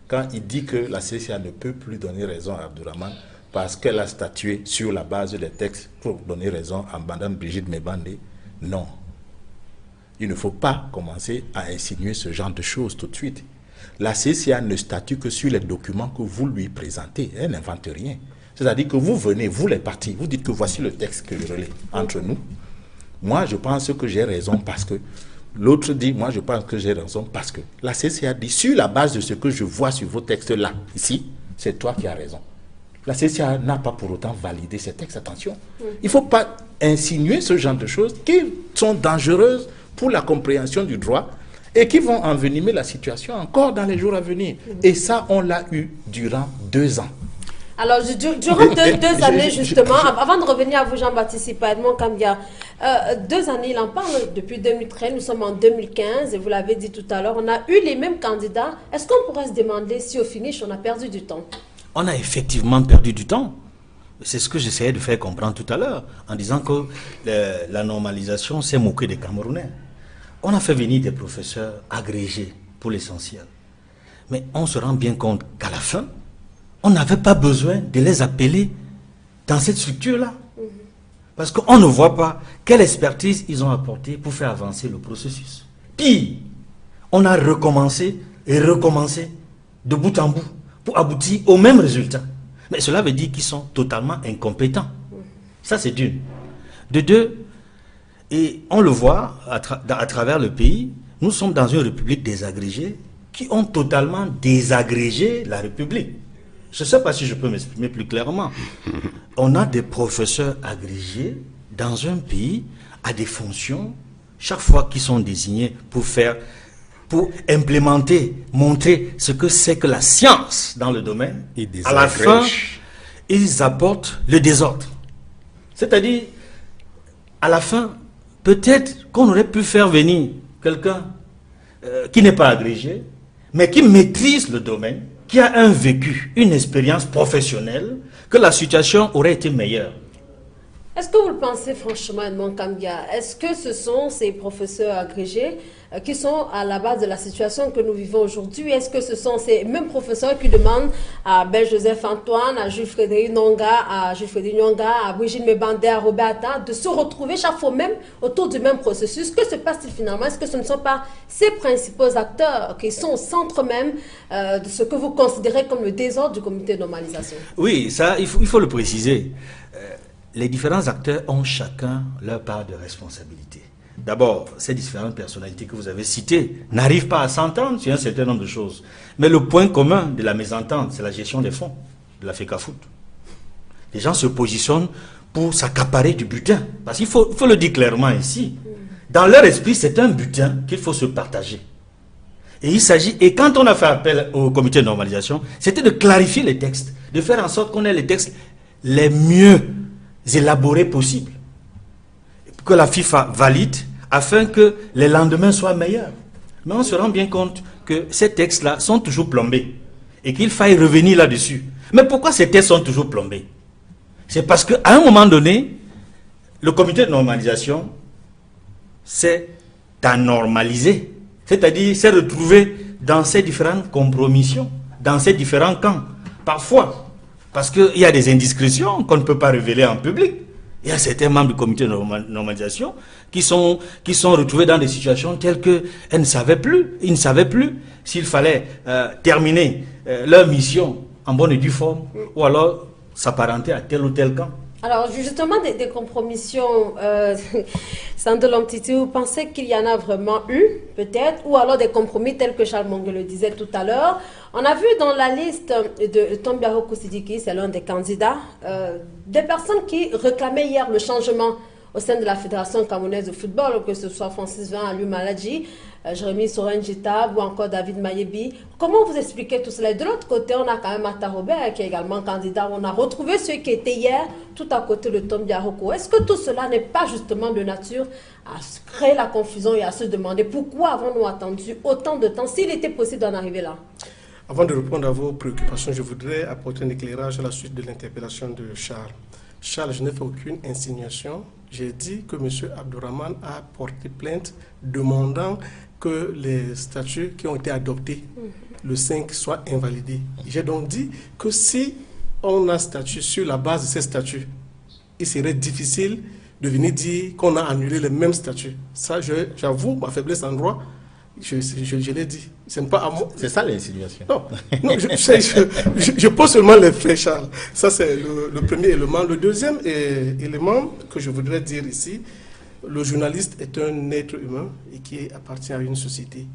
Quand il dit que la CCA ne peut plus donner raison à Abdourahmane parce qu'elle a statué sur la base des textes pour donner raison à Madame Brigitte Mebandé, non. Il ne faut pas commencer à insinuer ce genre de choses tout de suite. La CCA ne statue que sur les documents que vous lui présentez. Elle n'invente rien. C'est-à-dire que vous venez, vous les partis, vous dites que voici le texte que je relais entre nous. Moi, je pense que j'ai raison parce que... L'autre dit, moi je pense que j'ai raison parce que la CCA dit, sur la base de ce que je vois sur vos textes-là, ici, c'est toi qui as raison. La CCA n'a pas pour autant validé ces textes, attention. Il ne faut pas insinuer ce genre de choses qui sont dangereuses pour la compréhension du droit et qui vont envenimer la situation encore dans les jours à venir. Et ça, on l'a eu durant 2 ans. Alors, durant deux années, justement, avant de revenir à vous, Jean-Baptiste Edmond Kambia, 2 années, il en parle depuis 2013, nous sommes en 2015, et vous l'avez dit tout à l'heure, on a eu les mêmes candidats. Est-ce qu'on pourrait se demander si au finish, on a perdu du temps? On a effectivement perdu du temps. C'est ce que j'essayais de faire comprendre tout à l'heure, en disant que la normalisation s'est moquée des Camerounais. On a fait venir des professeurs agrégés, pour l'essentiel. Mais on se rend bien compte qu'à la fin, on n'avait pas besoin de les appeler dans cette structure-là. Parce qu'on ne voit pas quelle expertise ils ont apporté pour faire avancer le processus. Puis, on a recommencé et recommencé de bout en bout pour aboutir au même résultat. Mais cela veut dire qu'ils sont totalement incompétents. Ça, c'est d'une. De deux, et on le voit à travers le pays, nous sommes dans une république désagrégée qui ont totalement désagrégé la république. Je ne sais pas si je peux m'exprimer plus clairement. On a des professeurs agrégés dans un pays à des fonctions, chaque fois qu'ils sont désignés pour implémenter, montrer ce que c'est que la science dans le domaine, à la fin, ils apportent le désordre. C'est-à-dire, à la fin, peut-être qu'on aurait pu faire venir quelqu'un qui n'est pas agrégé, mais qui maîtrise le domaine, qui a un vécu, une expérience professionnelle, que la situation aurait été meilleure. Est-ce que vous le pensez franchement, Edmond Kambia? Est-ce que ce sont ces professeurs agrégés qui sont à la base de la situation que nous vivons aujourd'hui? Est-ce que ce sont ces mêmes professeurs qui demandent à Ben-Joseph Antoine, à Jules-Frédéric Nyonga, à Brigitte Mebandé, à Robert Attan, de se retrouver chaque fois même autour du même processus? Que se passe-t-il finalement? Est-ce que ce ne sont pas ces principaux acteurs qui sont au centre même de ce que vous considérez comme le désordre du comité de normalisation? Oui, ça, il faut le préciser. Les différents acteurs ont chacun leur part de responsabilité. d'abord, ces différentes personnalités que vous avez citées n'arrivent pas à s'entendre sur un certain nombre de choses. Mais le point commun de la mésentente, c'est la gestion des fonds de la FECAFOOT. Les gens se positionnent pour s'accaparer du butin. Parce qu'il faut le dire clairement ici. Dans leur esprit, c'est un butin qu'il faut se partager. Et quand on a fait appel au comité de normalisation, c'était de clarifier les textes, de faire en sorte qu'on ait les textes les mieux élaborés possibles. Que la FIFA valide afin que les lendemains soient meilleurs. Mais on se rend bien compte que ces textes-là sont toujours plombés et qu'il faille revenir là-dessus. Mais pourquoi ces textes sont toujours plombés? C'est parce qu'à un moment donné, le comité de normalisation s'est anormalisé. C'est-à-dire s'est retrouvé dans ces différentes compromissions, dans ces différents camps. Parfois, parce qu'il y a des indiscrétions qu'on ne peut pas révéler en public. Il y a certains membres du comité de normalisation qui sont retrouvés dans des situations telles qu'ils ne savaient plus. Ils ne savaient plus s'il fallait terminer leur mission en bonne et due forme ou alors s'apparenter à tel ou tel camp. Alors, justement, des compromissions, Sandro Lomtiti, vous pensez qu'il y en a vraiment eu, peut-être, ou alors des compromis tels que Charles Mongue le disait tout à l'heure. On a vu dans la liste de Tombiaro Koussidiki, c'est l'un des candidats, des personnes qui réclamaient hier le changement au sein de la Fédération camerounaise de football, que ce soit Francis Van Aliou Maladji, Jérémy Sorenjita ou encore David Mayebi. Comment vous expliquez tout cela? De l'autre côté, on a quand même Atta Robert qui est également candidat. On a retrouvé ceux qui étaient hier tout à côté de Tom Biaroko. Est-ce que tout cela n'est pas justement de nature à créer la confusion et à se demander pourquoi avons-nous attendu autant de temps s'il était possible d'en arriver là? Avant de répondre à vos préoccupations, je voudrais apporter un éclairage à la suite de l'interpellation de Charles. Charles, je n'ai fait aucune insinuation. J'ai dit que M. Abdourahmane a porté plainte demandant que les statuts qui ont été adoptés le 5 soient invalidés. J'ai donc dit que si on a statut sur la base de ces statuts, il serait difficile de venir dire qu'on a annulé les mêmes statuts. Ça, j'avoue, ma faiblesse en droit, je l'ai dit. Ce n'est pas à moi. C'est ça l'insinuation. Non, je pose seulement les faits, Charles. Ça, c'est le premier élément. Le deuxième élément que je voudrais dire ici, le journaliste est un être humain et qui appartient à une société.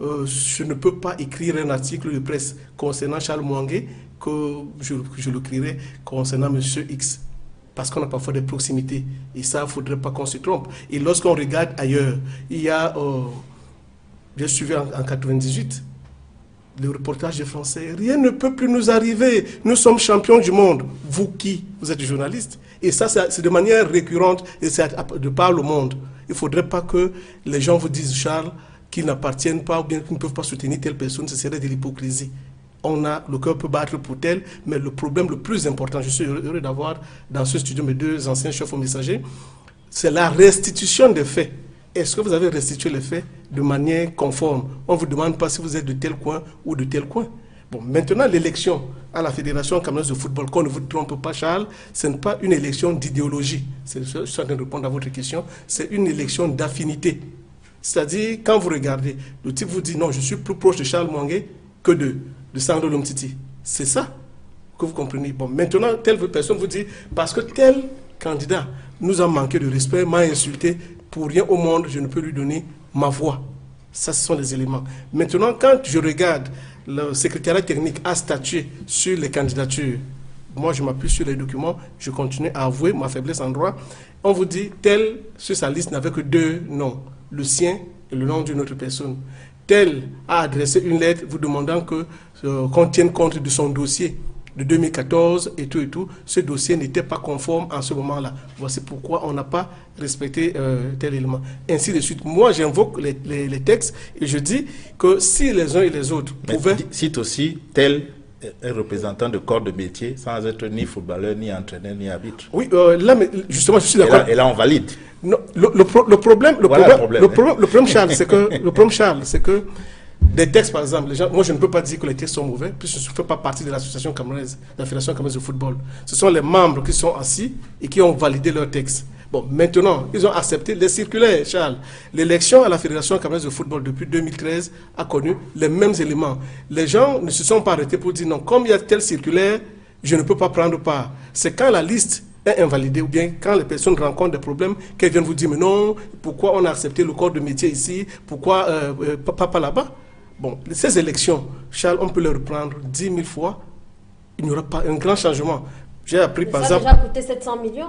Je ne peux pas écrire un article de presse concernant Charles Mwangue que je l'écrirai concernant M. X. Parce qu'on a parfois des proximités. Et ça, il ne faudrait pas qu'on se trompe. Et lorsqu'on regarde ailleurs, il y a... J'ai suivi en 1998 le reportage des Français. Rien ne peut plus nous arriver. Nous sommes champions du monde. Vous qui? Vous êtes journaliste. Et ça, c'est de manière récurrente et c'est de par le monde. Il ne faudrait pas que les gens vous disent, Charles, qu'ils n'appartiennent pas ou bien qu'ils ne peuvent pas soutenir telle personne. Ce serait de l'hypocrisie. Le cœur peut battre pour tel, mais le problème le plus important, je suis heureux d'avoir dans ce studio mes deux anciens chefs au messager, c'est la restitution des faits. Est-ce que vous avez restitué les faits de manière conforme? On ne vous demande pas si vous êtes de tel coin ou de tel coin. Bon, maintenant, l'élection à la Fédération camerounaise de football, qu'on ne vous trompe pas, Charles, ce n'est pas une élection d'idéologie. Je suis en train de répondre à votre question. C'est une élection d'affinité. C'est-à-dire, quand vous regardez, le type vous dit non, je suis plus proche de Charles Mwangue que de Sandro Lomtiti. C'est ça que vous comprenez. Bon, maintenant, telle personne vous dit, parce que tel candidat nous a manqué de respect, m'a insulté, pour rien au monde, je ne peux lui donner ma voix. Ça, ce sont les éléments. Maintenant, quand je regarde, le secrétariat technique a statué sur les candidatures. Moi, je m'appuie sur les documents, je continue à avouer ma faiblesse en droit. On vous dit, tel, sur sa liste, n'avait que deux noms, le sien et le nom d'une autre personne. Tel a adressé une lettre vous demandant qu'on tienne compte de son dossier de 2014 et tout. Ce dossier n'était pas conforme en ce moment-là. Voici pourquoi on n'a pas respecté tel élément. Ainsi de suite. Moi, j'invoque les textes et je dis que si les uns et les autres pouvaient... Cite aussi tel un représentant de corps de métier sans être ni footballeur, ni entraîneur, ni arbitre. Oui, là, mais justement, je suis d'accord. Et là, on valide. Non, le problème, Charles, c'est que des textes, par exemple, moi je ne peux pas dire que les textes sont mauvais, puisque je ne fais pas partie de l'association camerounaise, de la Fédération camerounaise de football. Ce sont les membres qui sont assis et qui ont validé leurs textes. Bon, maintenant, ils ont accepté les circulaires, Charles. L'élection à la Fédération camerounaise de football depuis 2013 a connu les mêmes éléments. Les gens ne se sont pas arrêtés pour dire non, comme il y a telle circulaire, je ne peux pas prendre part. C'est quand la liste est invalidé, ou bien quand les personnes rencontrent des problèmes, qu'elles viennent vous dire, mais non, pourquoi on a accepté le corps de métier ici, pourquoi pas là-bas? Bon, ces élections, Charles, on peut les reprendre 10 000 fois, il n'y aura pas un grand changement. J'ai appris par exemple... Ça a déjà coûté 700 millions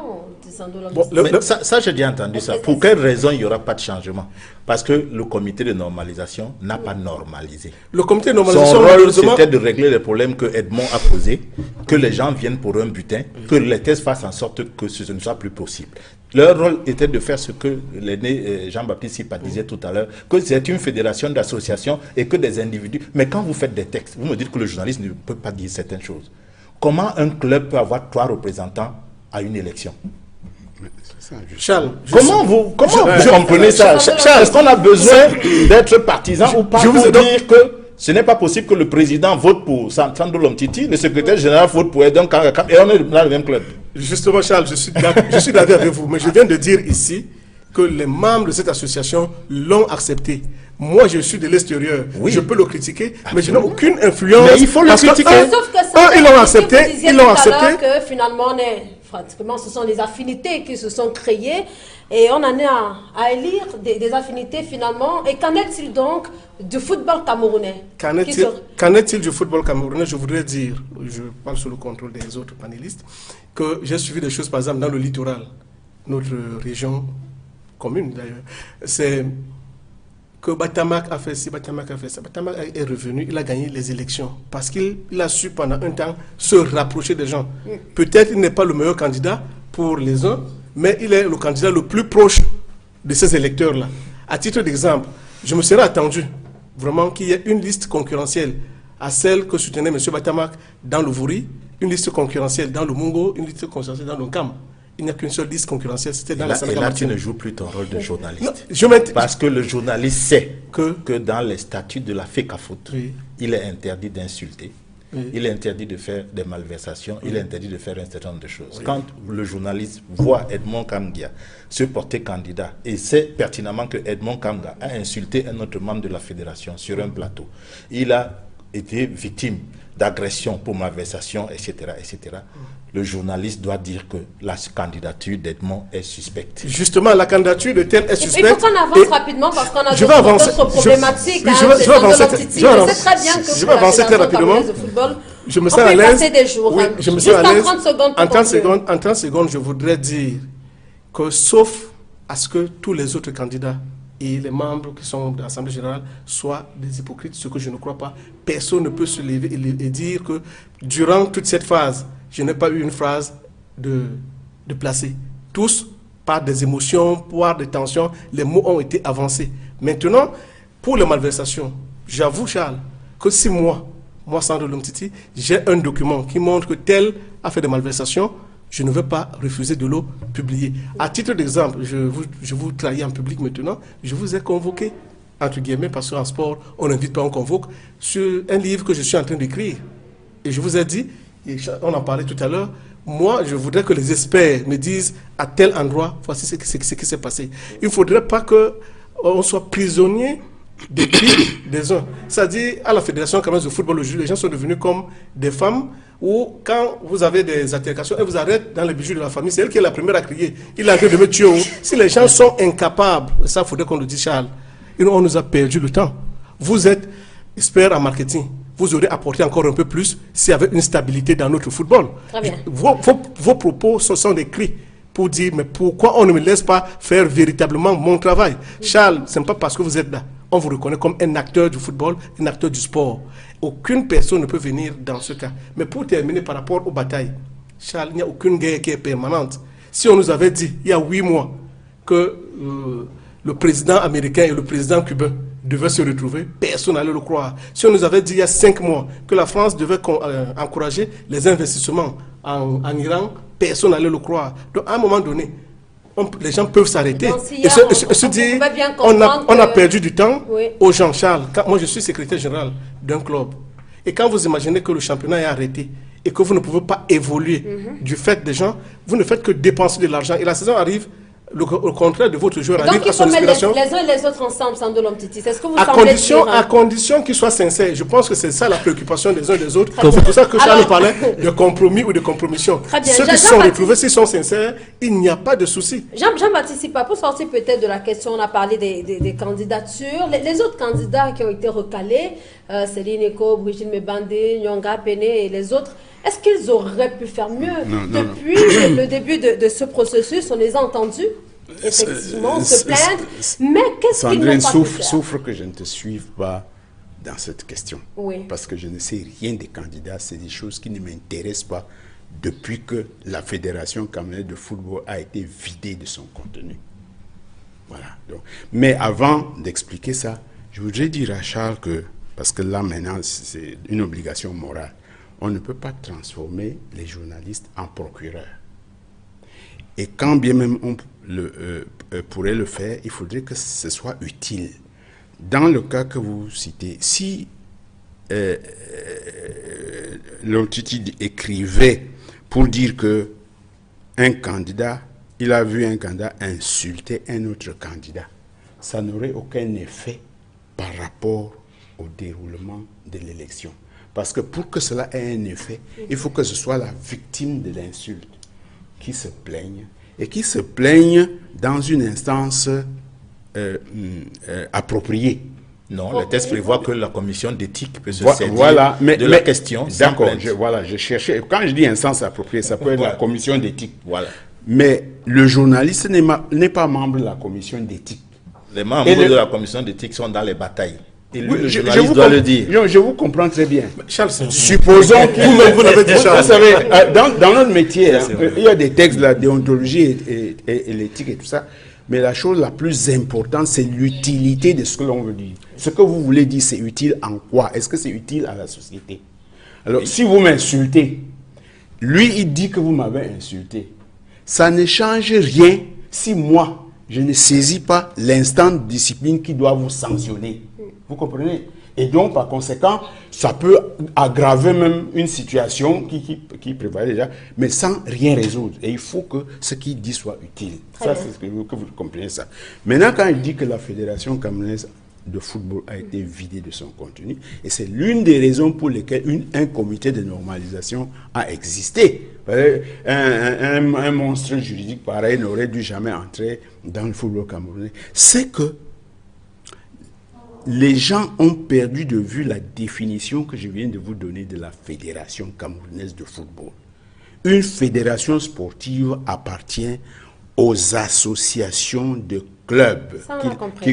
$. Bon, ça j'ai déjà entendu ça. Pour quelle raison il n'y aura pas de changement? Parce que le comité de normalisation n'a pas normalisé. Le comité de normalisation... Son rôle, c'était de régler les problèmes que Edmond a posés, que les gens viennent pour un butin, que les tests fassent en sorte que ce ne soit plus possible. Leur rôle était de faire ce que l'aîné Jean-Baptiste Sipa disait tout à l'heure, que c'est une fédération d'associations et que des individus... Mais quand vous faites des textes, vous me dites que le journaliste ne peut pas dire certaines choses. Comment un club peut avoir 3 représentants à une élection? Charles, comment vous comprenez ça? Charles, est-ce qu'on a besoin d'être partisan ou pas pour dire que ce n'est pas possible que le président vote pour Sandro Lomtiti, le secrétaire général vote pour Edon Kangakam, et on est dans le même club? Justement, Charles, je suis d'accord avec vous, mais je viens de dire ici que les membres de cette association l'ont accepté. Moi, je suis de l'extérieur. Oui. Je peux le critiquer, mais je n'ai aucune influence. Mais il faut le critiquer. Sauf que ça, ils l'ont accepté. Ils l'ont accepté. Que finalement, pratiquement, ce sont les affinités qui se sont créées et on en est à élire des affinités finalement. Et qu'en est-il donc du football camerounais? Qu'en est-il du football camerounais? Je voudrais dire, je parle sous le contrôle des autres panélistes, que j'ai suivi des choses, par exemple, dans le littoral, notre région commune d'ailleurs. C'est que Batamak a fait ci, Batamak a fait ça. Batamak est revenu, il a gagné les élections parce qu'il a su pendant un temps se rapprocher des gens. Peut-être il n'est pas le meilleur candidat pour les uns, mais il est le candidat le plus proche de ces électeurs-là. À titre d'exemple, je me serais attendu vraiment qu'il y ait une liste concurrentielle à celle que soutenait M. Batamak dans le Vouri, une liste concurrentielle dans le Mungo, une liste concurrentielle dans le Kam. Il n'y a qu'une seule liste concurrentielle, c'était dans la salle. Et là, tu ne joues plus ton rôle de journaliste. Non, parce que le journaliste sait que dans les statuts de la FECAFOOT, il est interdit d'insulter, il est interdit de faire des malversations, il est interdit de faire un certain nombre de choses. Quand le journaliste voit Edmond Kamgia se porter candidat et sait pertinemment que Edmond Kamga a insulté un autre membre de la fédération sur un plateau, il a été victime d'agression pour malversation, etc., etc., le journaliste doit dire que la candidature d'Edmond est suspecte. Justement, la candidature de tel est suspecte. Il faut qu'on avance rapidement parce qu'on a d'autres problématiques. Je vais avancer très rapidement. Je me sens à l'aise. Je me sens à l'aise. En 30 secondes, je voudrais dire que sauf à ce que tous les autres candidats et les membres qui sont de l'Assemblée générale soient des hypocrites, ce que je ne crois pas. Personne ne peut se lever et dire que durant toute cette phase, je n'ai pas eu une phrase de placer. Tous, par des émotions, par des tensions, les mots ont été avancés. Maintenant, pour les malversations, j'avoue, Charles, que si moi, Sandro Lomtiti, j'ai un document qui montre que tel a fait des malversations, je ne vais pas refuser de le publier. À titre d'exemple, je vous trahis en public maintenant, je vous ai convoqué, entre guillemets, parce qu'en sport, on n'invite pas, on convoque, sur un livre que je suis en train d'écrire. Et je vous ai dit, et on en parlait tout à l'heure, moi, je voudrais que les experts me disent à tel endroit, voici ce qui s'est passé. Il ne faudrait pas qu'on soit prisonnier des cris des uns. C'est-à-dire, à la Fédération camerounaise de football, les gens sont devenus comme des femmes où, quand vous avez des altercations, elles vous arrêtent dans les bijoux de la famille. C'est elle qui est la première à crier. Il est en train de me tuer. Si les gens sont incapables, ça, il faudrait qu'on le dise, Charles, on nous a perdu le temps. Vous êtes expert en marketing. Vous aurez apporté encore un peu plus s'il y avait une stabilité dans notre football. Vos propos, ce sont des cris pour dire, mais pourquoi on ne me laisse pas faire véritablement mon travail? Charles, ce n'est pas parce que vous êtes là. On vous reconnaît comme un acteur du football, un acteur du sport. Aucune personne ne peut venir dans ce cas. Mais pour terminer par rapport aux batailles, Charles, il n'y a aucune guerre qui est permanente. Si on nous avait dit, il y a 8 mois, que le président américain et le président cubain devaient se retrouver, personne n'allait le croire. Si on nous avait dit il y a 5 mois que la France devait encourager les investissements en Iran, personne n'allait le croire. Donc à un moment donné, les gens peuvent s'arrêter et se dire on a perdu du temps aux gens. Charles, moi je suis secrétaire général d'un club. Et quand vous imaginez que le championnat est arrêté et que vous ne pouvez pas évoluer du fait des gens, vous ne faites que dépenser de l'argent. Et la saison arrive le contraire de votre joueur Donc arrive il à son faut mettre inspiration. les uns et les autres ensemble, Sando Lomtiti. C'est ce que vous À semblez condition, dire. à condition qu'ils soient sincères. Je pense que c'est ça la préoccupation des uns des autres. Très C'est bien. pour ça que Charles Alors- parlait de compromis ou de compromission. Très bien. Ceux qui Jean- sont Jean- retrouvés, s'ils sont sincères, il n'y a pas de souci. Jean-Baptiste Sipa, pour sortir peut-être de la question, on a parlé des candidatures. Les autres candidats qui ont été recalés, Céline Eko, Brigitte Mebandé, Nyonga, Pene et les autres, est-ce qu'ils auraient pu faire mieux? Depuis le début de ce processus, on les a entendus, effectivement, se plaindre. Mais qu'est-ce qu'ils n'ont Sandrine, pas pu faire? souffre que je ne te suive pas dans cette question. Oui. Parce que je ne sais rien des candidats. C'est des choses qui ne m'intéressent pas depuis que la Fédération camerounaise de football a été vidée de son contenu. Voilà. Donc, mais avant d'expliquer ça, je voudrais dire à Charles que, parce que là maintenant c'est une obligation morale, on ne peut pas transformer les journalistes en procureurs. Et quand bien même on pourrait le faire, il faudrait que ce soit utile. Dans le cas que vous citez, si Lomtiti écrivait pour dire que un candidat, il a vu un candidat insulter un autre candidat, ça n'aurait aucun effet par rapport au déroulement de l'élection. Parce que pour que cela ait un effet, il faut que ce soit la victime de l'insulte qui se plaigne, et qui se plaigne dans une instance appropriée. Non, le texte prévoit que la commission d'éthique peut se saisir Voilà, de la question. D'accord, je cherchais. Quand je dis instance appropriée, ça peut être la commission d'éthique. Voilà. Mais le journaliste n'est pas membre de la commission d'éthique. Les membres de la commission d'éthique sont dans les batailles. Et lui, le Je journaliste vous doit le dire. Je vous comprends très bien. Charles, c'est Supposons que vous l'avez dit, Charles. Vous savez, dans notre métier, il y a des textes de la déontologie et l'éthique et tout ça. Mais la chose la plus importante, c'est l'utilité de ce que l'on veut dire. Ce que vous voulez dire, c'est utile en quoi? Est-ce que c'est utile à la société? Alors, si vous m'insultez, lui, il dit que vous m'avez insulté. Ça ne change rien si moi, je ne saisis pas l'instant de discipline qui doit vous sanctionner. Vous comprenez? Et donc, par conséquent, ça peut aggraver même une situation qui prévalait déjà, mais sans rien résoudre. Et il faut que ce qu'il dit soit utile. Ça, c'est ce que vous comprenez ça. Maintenant, quand il dit que la Fédération camerounaise de football a été vidée de son contenu, et c'est l'une des raisons pour lesquelles un comité de normalisation a existé. Un monstre juridique pareil n'aurait dû jamais entrer dans le football camerounais. C'est que les gens ont perdu de vue la définition que je viens de vous donner de la Fédération camerounaise de football. Une fédération sportive appartient aux associations de clubs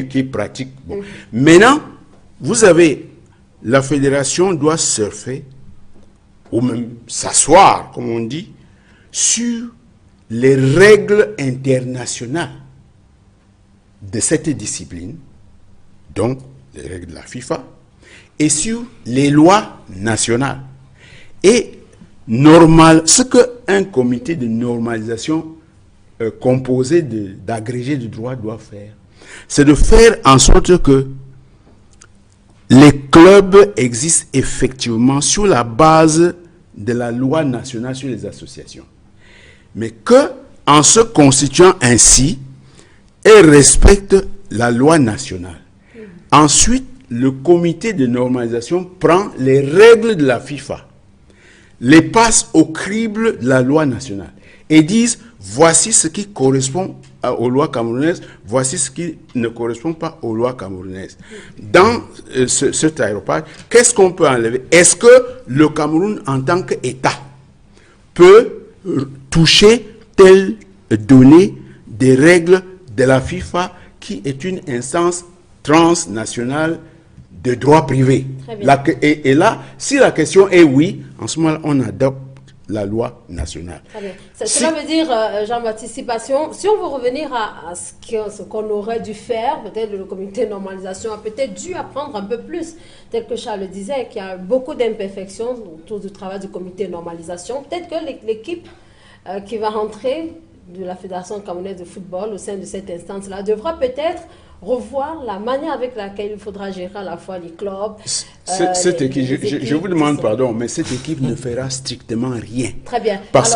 qui pratiquent. Bon. Maintenant, vous avez, la fédération doit surfer, ou même s'asseoir, comme on dit, sur les règles internationales de cette discipline, donc les règles de la FIFA, et sur les lois nationales. Et ce qu'un comité de normalisation composé d'agrégés de droit doit faire, c'est de faire en sorte que les clubs existent effectivement sur la base de la loi nationale sur les associations. Mais qu'en se constituant ainsi, elles respectent la loi nationale. Ensuite, le comité de normalisation prend les règles de la FIFA, les passe au crible de la loi nationale et disent voici ce qui correspond aux lois camerounaises, voici ce qui ne correspond pas aux lois camerounaises. Dans cet aéroport, qu'est-ce qu'on peut enlever? Est-ce que le Cameroun, en tant qu'État, peut toucher telle donnée des règles de la FIFA, qui est une instance transnationale de droit privé? Et là, si la question est oui, en ce moment-là, on adopte la loi nationale. Très bien. Cela veut dire, Jean-Baptiste, si on veut revenir à ce qu'on aurait dû faire, peut-être le comité de normalisation a peut-être dû apprendre un peu plus, tel que Charles le disait, qu'il y a beaucoup d'imperfections autour du travail du comité de normalisation. Peut-être que l'équipe qui va rentrer de la Fédération camerounaise de football au sein de cette instance-là devra peut-être revoir la manière avec laquelle il faudra gérer à la fois les clubs. Cette équipe, je vous demande pardon, mais cette équipe ne fera strictement rien. Très bien. Parce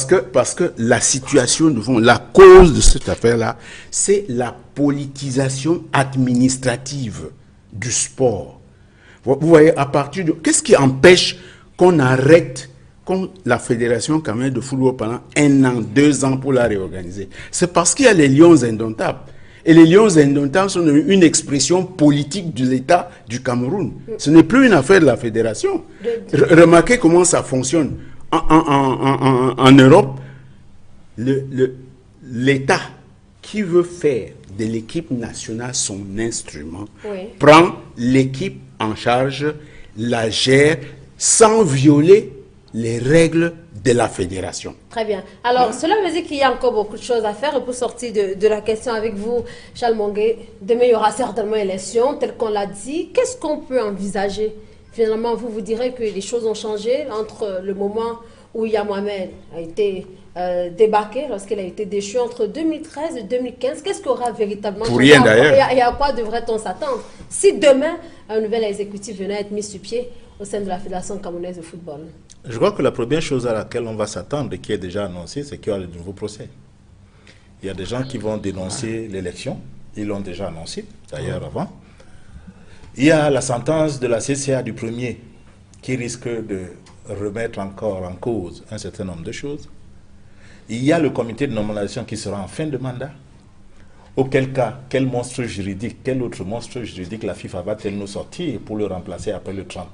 que la situation de fond, la cause de cette affaire-là, c'est la politisation administrative du sport. Vous voyez, à partir de... Qu'est-ce qui empêche qu'on arrête la Fédération camerounaise de football pendant 1 an, 2 ans pour la réorganiser? C'est parce qu'il y a les Lions indomptables. Et les Lions indomptables sont une expression politique de l'État du Cameroun. Ce n'est plus une affaire de la Fédération. Remarquez comment ça fonctionne. En Europe, l'État qui veut faire de l'équipe nationale son instrument, prend l'équipe en charge, la gère, sans violer les règles de la fédération. Très bien. Alors, cela veut dire qu'il y a encore beaucoup de choses à faire. Et pour sortir de la question avec vous, Charles Mongué, demain, il y aura certainement élection, tel qu'on l'a dit. Qu'est-ce qu'on peut envisager? Finalement, vous direz que les choses ont changé entre le moment où Yaya Mohamed a été débarqué, lorsqu'il a été déchu entre 2013 et 2015. Qu'est-ce qu'il y aura véritablement pour rien d'ailleurs. Et à quoi devrait-on s'attendre si demain, un nouvel exécutif venait à être mis sur pied au sein de la Fédération camerounaise de football? Je crois que la première chose à laquelle on va s'attendre et qui est déjà annoncée, c'est qu'il y aura de nouveaux procès. Il y a des gens qui vont dénoncer l'élection. Ils l'ont déjà annoncé, d'ailleurs, avant. Il y a la sentence de la CCA du 1er qui risque de remettre encore en cause un certain nombre de choses. Il y a le comité de normalisation qui sera en fin de mandat. Auquel cas, quel monstre juridique, quel autre monstre juridique la FIFA va-t-elle nous sortir pour le remplacer après le 30?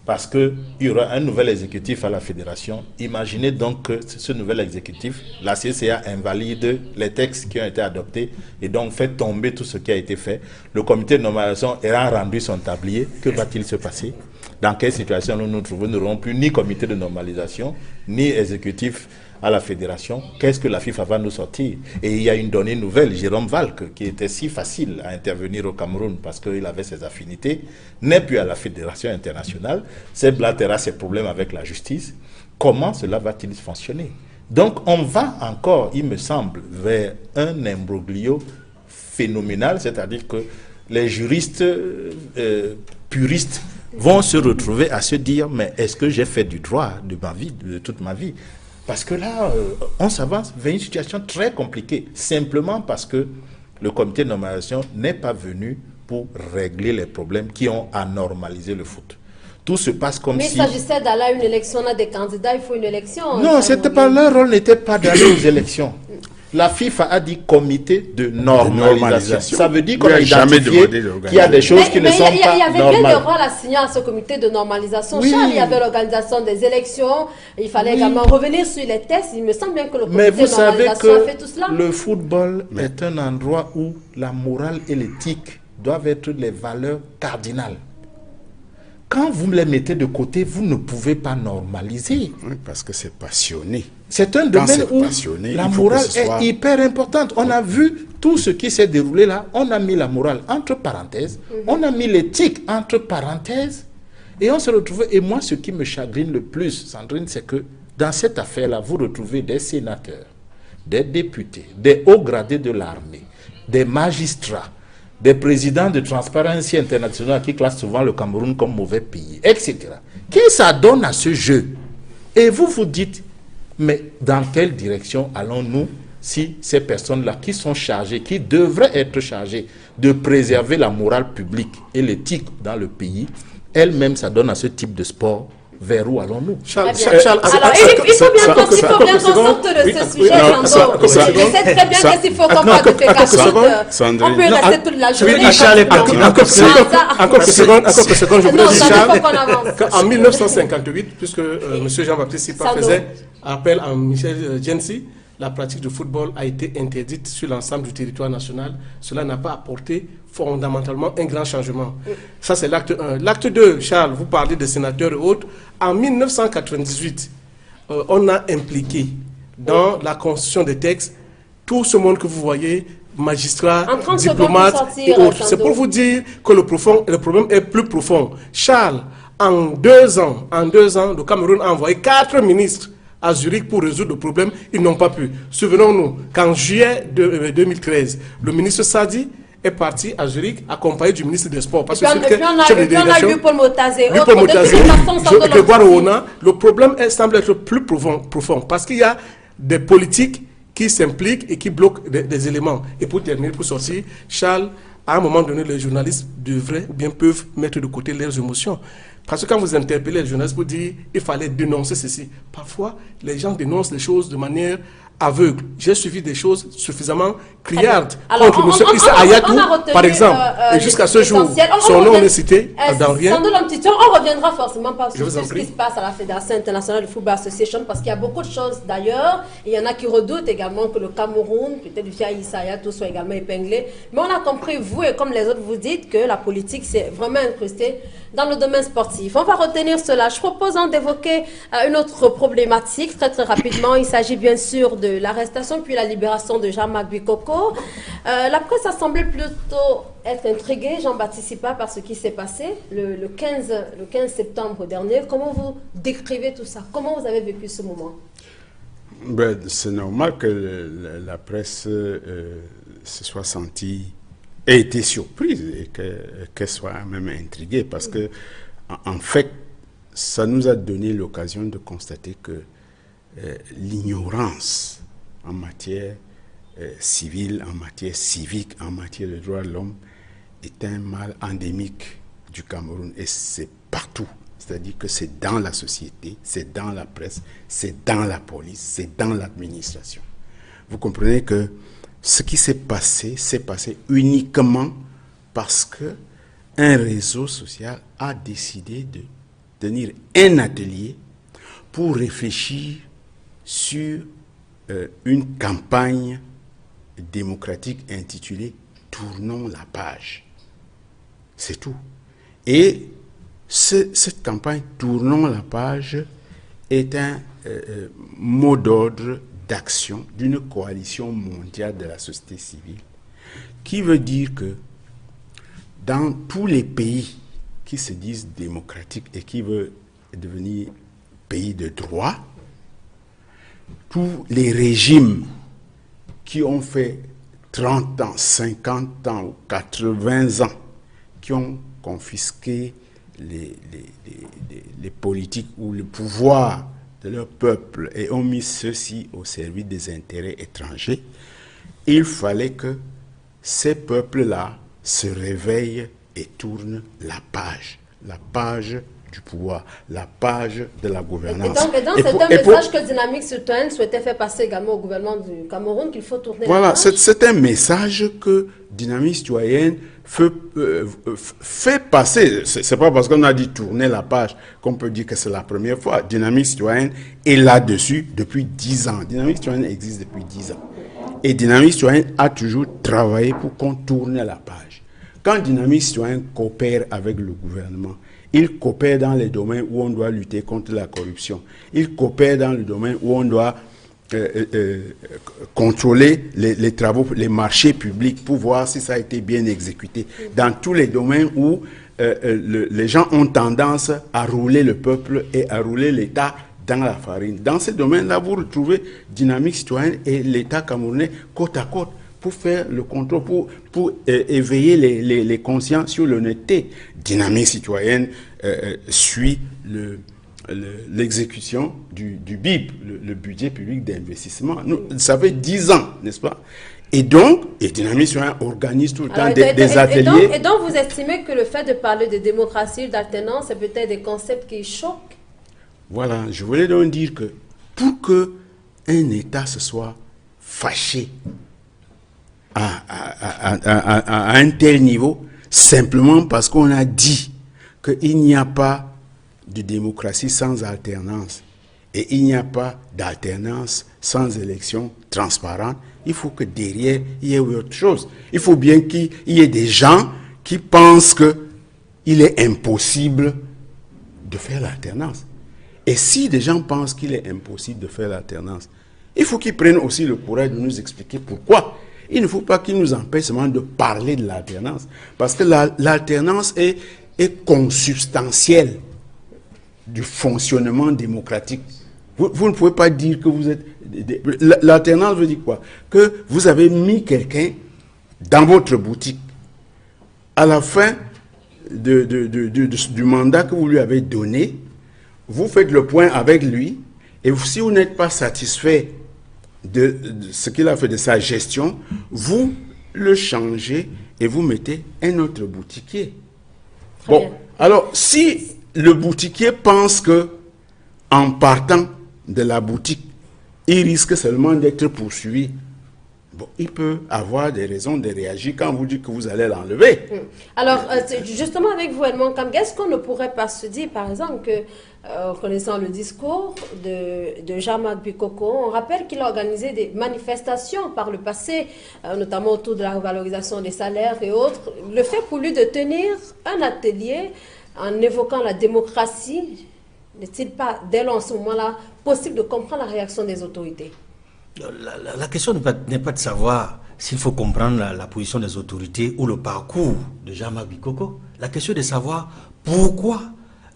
Parce qu'il y aura un nouvel exécutif à la fédération. Imaginez donc que ce nouvel exécutif, la CCA invalide les textes qui ont été adoptés et donc fait tomber tout ce qui a été fait. Le comité de normalisation aura rendu son tablier. Que va-t-il se passer? Dans quelle situation nous nous trouvons? Nous n'aurons plus ni comité de normalisation, ni exécutif à la fédération. Qu'est-ce que la FIFA va nous sortir? Et il y a une donnée nouvelle, Jérôme Valk, qui était si facile à intervenir au Cameroun parce qu'il avait ses affinités, n'est plus à la fédération internationale. Seb Blatter a ses problèmes avec la justice. Comment cela va-t-il fonctionner? Donc on va encore, il me semble, vers un imbroglio phénoménal, c'est-à-dire que les juristes puristes vont se retrouver à se dire, mais est-ce que j'ai fait du droit de ma vie, de toute ma vie? Parce que là, on s'avance vers une situation très compliquée, simplement parce que le comité de normalisation n'est pas venu pour régler les problèmes qui ont anormalisé le foot. Tout se passe comme si... Mais il s'agissait d'aller à une élection, on a des candidats, il faut une élection. Non, c'était pas, leur rôle n'était pas d'aller aux élections. La FIFA a dit comité de normalisation. Ça veut dire qu'on a identifié qu'il y a des choses qui ne sont pas normales. Il y avait bien des rôles assignés à ce comité de normalisation. Oui. Charles, il y avait l'organisation des élections. Il fallait également revenir sur les tests. Il me semble bien que le comité de normalisation a fait tout cela. Le football est un endroit où la morale et l'éthique doivent être les valeurs cardinales. Quand vous les mettez de côté, vous ne pouvez pas normaliser. Oui, parce que c'est passionné. C'est un domaine où la morale est hyper importante. On a vu tout ce qui s'est déroulé là. On a mis la morale entre parenthèses. On a mis l'éthique entre parenthèses. Et on se retrouve. Et moi, ce qui me chagrine le plus, Sandrine, c'est que dans cette affaire-là, vous retrouvez des sénateurs, des députés, des hauts gradés de l'armée, des magistrats, des présidents de Transparency International qui classent souvent le Cameroun comme mauvais pays, etc. Qui s'adonne à ce jeu? Et vous vous dites, mais dans quelle direction allons-nous si ces personnes-là qui sont chargées, qui devraient être chargées de préserver la morale publique et l'éthique dans le pays, elles-mêmes s'adonnent à ce type de sport? Vers où allons-nous? Charles, alors, il faut bien qu'on sorte de ce sujet, Sando. Je sais très bien que s'il faut qu'on parle de Fédération, on peut rester toute la journée. Encore quelques secondes, je voudrais dire, Charles, qu'en 1958, puisque M. Jean-Baptiste Sipa faisait appel à Michel Djensi, la pratique du football a été interdite sur l'ensemble du territoire national. Cela n'a pas apporté fondamentalement un grand changement. Ça, c'est l'acte 1. L'acte 2, Charles, vous parlez de sénateurs et autres. En 1998, on a impliqué dans la construction des textes tout ce monde que vous voyez, magistrats, diplomates et autres. C'est pour vous dire que le problème est plus profond. Charles, en deux ans, le Cameroun a envoyé 4 ministres à Zurich pour résoudre le problème, ils n'ont pas pu. Souvenons-nous qu'en juillet 2013, le ministre Sadi est parti à Zurich accompagné du ministre des Sports. Parce que on a vu Paul Motazé. Le problème semble être plus profond parce qu'il y a des politiques qui s'impliquent et qui bloquent des éléments. Et pour terminer, pour sortir, Charles, à un moment donné, les journalistes devraient ou bien peuvent mettre de côté leurs émotions. Parce que quand vous interpellez les journalistes pour dire qu'il fallait dénoncer ceci, parfois les gens dénoncent les choses de manière aveugle. J'ai suivi des choses suffisamment criardes contre M. Issa Ayatou, par exemple. Et jusqu'à ce jour, son nom est cité dans rien. On reviendra forcément pas sur ce qui se passe à la Fédération internationale de football association, parce qu'il y a beaucoup de choses d'ailleurs. Il y en a qui redoutent également que le Cameroun, peut-être via Issa Ayatou, soit également épinglé. Mais on a compris, vous et comme les autres, vous dites que la politique s'est vraiment incrustée dans le domaine sportif. On va retenir cela. Je propose d'évoquer une autre problématique très rapidement. Il s'agit bien sûr de l'arrestation puis la libération de Jean-Marc Bikoko. La presse a semblé plutôt être intriguée, Jean-Baptiste Sipa, par ce qui s'est passé le 15 septembre dernier. Comment vous décrivez tout ça? Comment vous avez vécu ce moment? C'est normal que la presse se soit sentie, ait été surprise et qu'elle soit même intriguée parce que, en fait, ça nous a donné l'occasion de constater que l'ignorance en matière civile, en matière civique, en matière de droits de l'homme est un mal endémique du Cameroun et c'est partout. C'est-à-dire que c'est dans la société, c'est dans la presse, c'est dans la police, c'est dans l'administration. Vous comprenez que ce qui s'est passé uniquement parce que un réseau social a décidé de tenir un atelier pour réfléchir sur une campagne démocratique intitulée « Tournons la page ». C'est tout. Et cette campagne « Tournons la page » est un mot d'ordre d'action d'une coalition mondiale de la société civile qui veut dire que dans tous les pays qui se disent démocratiques et qui veulent devenir pays de droit, tous les régimes qui ont fait 30 ans, 50 ans ou 80 ans, qui ont confisqué les politiques ou le pouvoir de leur peuple et ont mis ceux-ci au service des intérêts étrangers, il fallait que ces peuples-là se réveillent et tournent la page du pouvoir, la page de la gouvernance. Et donc c'est un message que Dynamique Citoyenne souhaitait faire passer également au gouvernement du Cameroun, qu'il faut tourner la page. C'est un message que Dynamique Citoyenne fait passer. C'est pas parce qu'on a dit tourner la page qu'on peut dire que c'est la première fois. Dynamique Citoyenne est là-dessus depuis 10 ans. Dynamique Citoyenne existe depuis 10 ans. Et Dynamique Citoyenne a toujours travaillé pour qu'on tourne la page. Quand Dynamique Citoyenne coopère avec le gouvernement, il coopère dans les domaines où on doit lutter contre la corruption. Il coopère dans le domaine où on doit contrôler les travaux, les marchés publics pour voir si ça a été bien exécuté. Dans tous les domaines où les gens ont tendance à rouler le peuple et à rouler l'État dans la farine. Dans ces domaines-là, vous retrouvez Dynamique Citoyenne et l'État camerounais côte à côte pour faire le contrôle, pour éveiller les conscients sur l'honnêteté. Dynamique Citoyenne suit l'exécution du BIP, le budget public d'investissement. Ça fait 10 ans, n'est-ce pas? Et donc, Dynamique Citoyenne organise tout le temps des ateliers. Et donc, vous estimez que le fait de parler de démocratie, d'alternance, c'est peut-être des concepts qui choquent? Voilà, je voulais donc dire que pour qu'un État se soit fâché à un tel niveau, simplement parce qu'on a dit qu'il n'y a pas de démocratie sans alternance et il n'y a pas d'alternance sans élection transparente, il faut que derrière, il y ait autre chose. Il faut bien qu'il y ait des gens qui pensent qu'il est impossible de faire l'alternance. Et si des gens pensent qu'il est impossible de faire l'alternance, il faut qu'ils prennent aussi le courage de nous expliquer pourquoi. Il ne faut pas qu'ils nous empêchent seulement de parler de l'alternance, parce que l'alternance est consubstantielle du fonctionnement démocratique Vous ne pouvez pas dire que vous êtes... L'alternance veut dire quoi? Que vous avez mis quelqu'un dans votre boutique. À la fin du mandat que vous lui avez donné, vous faites le point avec lui, et si vous n'êtes pas satisfait de ce qu'il a fait de sa gestion, vous le changez et vous mettez un autre boutiquier. Bon, alors si le boutiquier pense que en partant de la boutique, il risque seulement d'être poursuivi, bon, il peut avoir des raisons de réagir quand vous dites que vous allez l'enlever. Alors, justement avec vous, Edmond Kam, est-ce qu'on ne pourrait pas se dire, par exemple, que, connaissant le discours de Jean-Marc Bikoko, on rappelle qu'il a organisé des manifestations par le passé, notamment autour de la revalorisation des salaires et autres. Le fait pour lui de tenir un atelier en évoquant la démocratie, n'est-il pas, dès lors, en ce moment-là, possible de comprendre la réaction des autorités? La question n'est pas de savoir s'il faut comprendre la position des autorités ou le parcours de Jean-Marc Bikoko. La question est de savoir pourquoi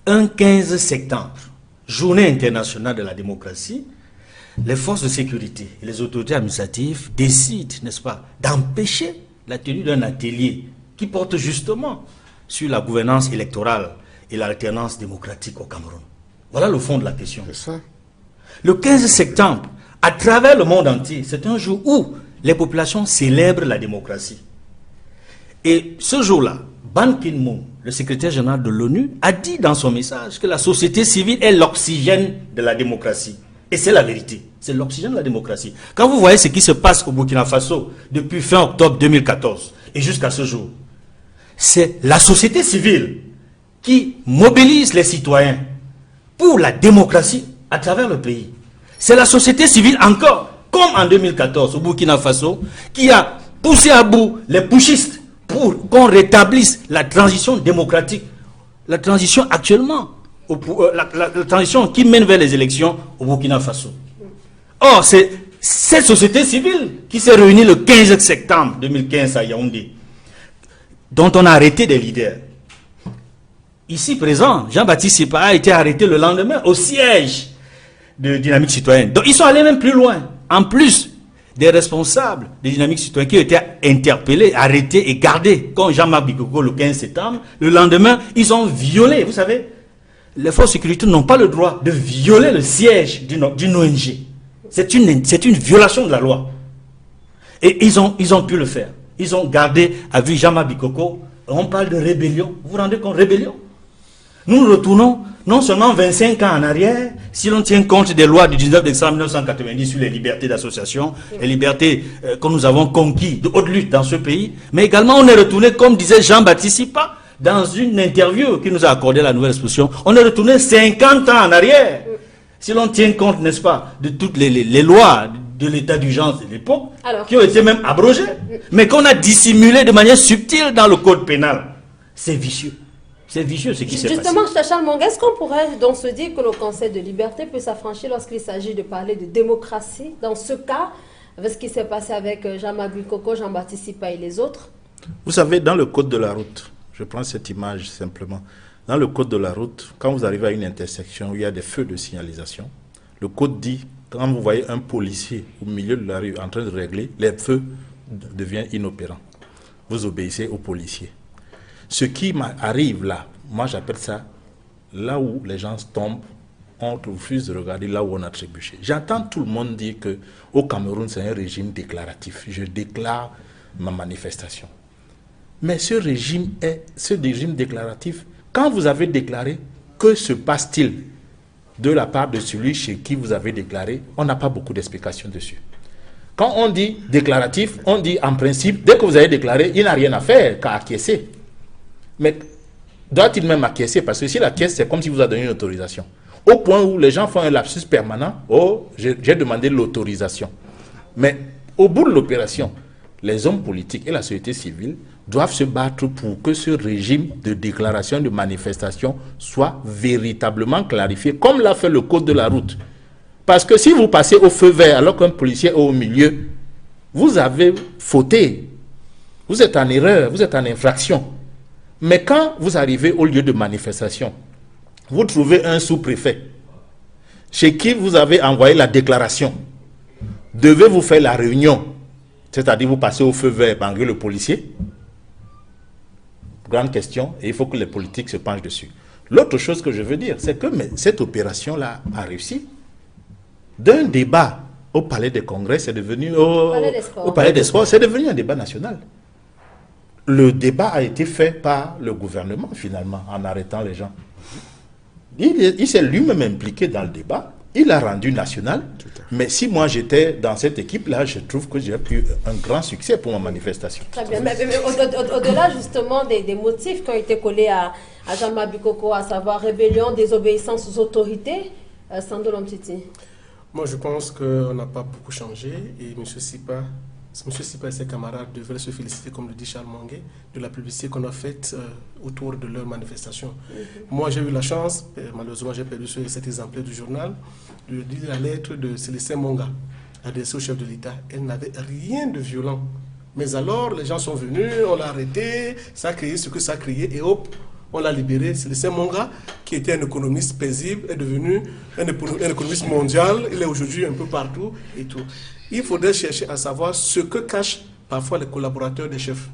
un 15 septembre, journée internationale de la démocratie, les forces de sécurité et les autorités administratives décident, n'est-ce pas, d'empêcher la tenue d'un atelier qui porte justement sur la gouvernance électorale et l'alternance démocratique au Cameroun. Voilà le fond de la question. C'est ça. Le 15 septembre, à travers le monde entier, c'est un jour où les populations célèbrent la démocratie. Et ce jour-là, Ban Ki-moon, le secrétaire général de l'ONU, a dit dans son message que la société civile est l'oxygène de la démocratie. Et c'est la vérité. C'est l'oxygène de la démocratie. Quand vous voyez ce qui se passe au Burkina Faso depuis fin octobre 2014 et jusqu'à ce jour, c'est la société civile qui mobilise les citoyens pour la démocratie à travers le pays. C'est la société civile encore, comme en 2014 au Burkina Faso, qui a poussé à bout les putschistes pour qu'on rétablisse la transition démocratique. La transition actuellement, la transition qui mène vers les élections au Burkina Faso. Or, c'est cette société civile qui s'est réunie le 15 septembre 2015 à Yaoundé, dont on a arrêté des leaders. Ici présent, Jean-Baptiste Sipa a été arrêté le lendemain au siège de Dynamique Citoyenne. Donc ils sont allés même plus loin. En plus des responsables de Dynamique Citoyenne qui ont été interpellés, arrêtés et gardés, comme Jean-Marc Bikoko le 15 septembre, le lendemain, ils ont violé. Vous savez, les forces de sécurité n'ont pas le droit de violer le siège d'une ONG. C'est une violation de la loi. Et ils ont pu le faire. Ils ont gardé à vue Jean-Marc Bikoko. On parle de rébellion. Vous vous rendez compte, rébellion? Nous retournons non seulement 25 ans en arrière, si l'on tient compte des lois du 19 décembre 1990 sur les libertés d'association, les libertés que nous avons conquises de haute lutte dans ce pays, mais également on est retourné, comme disait Jean-Baptiste Sipa, dans une interview qui nous a accordé la nouvelle exposition, on est retourné 50 ans en arrière. Si l'on tient compte, n'est-ce pas, de toutes les lois de l'état d'urgence de l'époque, qui ont été même abrogées, mais qu'on a dissimulées de manière subtile dans le code pénal. C'est vicieux. C'est vicieux ce qui s'est passé. Justement, Charles Monga, est-ce qu'on pourrait donc se dire que le concept de liberté peut s'affranchir lorsqu'il s'agit de parler de démocratie, dans ce cas, avec ce qui s'est passé avec Jean-Marc Bikoko, Jean-Baptiste Sipa et les autres? Vous savez, dans le code de la route, je prends cette image simplement, dans le code de la route, quand vous arrivez à une intersection où il y a des feux de signalisation, le code dit, quand vous voyez un policier au milieu de la rue en train de régler, les feux deviennent inopérants. Vous obéissez au policier. Ce qui arrive là, moi j'appelle ça, là où les gens tombent, on refuse de regarder là où on a trébuché. J'entends tout le monde dire qu'au Cameroun c'est un régime déclaratif. Je déclare ma manifestation. Mais ce régime déclaratif, quand vous avez déclaré, que se passe-t-il de la part de celui chez qui vous avez déclaré? On n'a pas beaucoup d'explications dessus. Quand on dit déclaratif, on dit en principe, dès que vous avez déclaré, il n'a rien à faire qu'à acquiescer. Mais doit-il même acquiescer? Parce que si la caisse, c'est comme si vous a donné une autorisation. Au point où les gens font un lapsus permanent, oh, j'ai demandé l'autorisation. Mais au bout de l'opération, les hommes politiques et la société civile doivent se battre pour que ce régime de déclaration de manifestation soit véritablement clarifié, comme l'a fait le code de la route. Parce que si vous passez au feu vert alors qu'un policier est au milieu, vous avez fauté. Vous êtes en erreur, vous êtes en infraction. Mais quand vous arrivez au lieu de manifestation, vous trouvez un sous-préfet. chez qui vous avez envoyé la déclaration, devez-vous faire la réunion, c'est-à-dire vous passez au feu vert malgré le policier? Grande question, et il faut que les politiques se penchent dessus. L'autre chose que je veux dire, c'est que cette opération-là a réussi. D'un débat au Palais des Congrès, c'est devenu au Palais des Sports, c'est devenu un débat national. Le débat a été fait par le gouvernement, finalement, en arrêtant les gens. Il s'est lui-même impliqué dans le débat. Il a rendu national. Mais si moi j'étais dans cette équipe-là, je trouve que j'ai eu un grand succès pour ma manifestation. Très bien. Mais au-delà justement des motifs qui ont été collés à Jean-Marc Bikoko, à savoir rébellion, désobéissance aux autorités, Sando Lomtiti. Moi, je pense qu'on n'a pas beaucoup changé et M. Sipa et ses camarades devraient se féliciter, comme le dit Charles Mangué, de la publicité qu'on a faite autour de leur manifestation. Moi, j'ai eu la chance, malheureusement j'ai perdu cet exemplaire du journal, de lire la lettre de Célestin Monga, adressée au chef de l'État. Elle n'avait rien de violent. Mais alors, les gens sont venus, on l'a arrêté, ça a créé ce que ça a créé, et hop, on l'a libéré. Célestin Monga, qui était un économiste paisible, est devenu un économiste mondial. Il est aujourd'hui un peu partout et tout. Il faudrait chercher à savoir ce que cachent parfois les collaborateurs des chefs.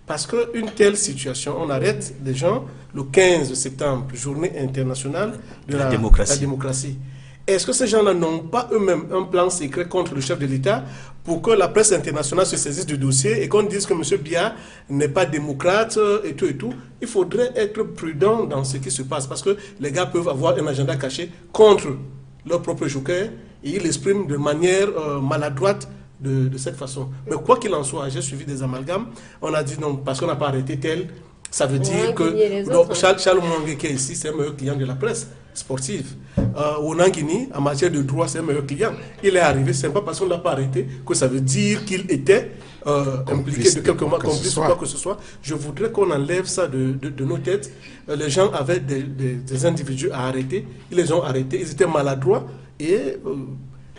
Parce qu'une telle situation, on arrête des gens le 15 septembre, journée internationale de la démocratie. Est-ce que ces gens-là n'ont pas eux-mêmes un plan secret contre le chef de l'État pour que la presse internationale se saisisse du dossier et qu'on dise que M. Biya n'est pas démocrate et tout et tout? Il faudrait être prudent dans ce qui se passe parce que les gars peuvent avoir un agenda caché contre leur propre joker et ils l'expriment de manière maladroite de cette façon. Mais quoi qu'il en soit, j'ai suivi des amalgames. On a dit non, parce qu'on n'a pas arrêté tel, ça veut dire que donc, Charles Mwangue qui est ici, c'est un meilleur client de la presse sportive. Onangini, en matière de droit, c'est un meilleur client. Il est arrivé, c'est pas parce qu'on ne l'a pas arrêté que ça veut dire qu'il était impliqué de quelque manière, complice ou quoi que ce soit. Je voudrais qu'on enlève ça de nos têtes. Les gens avaient des individus à arrêter, ils les ont arrêtés, ils étaient maladroits et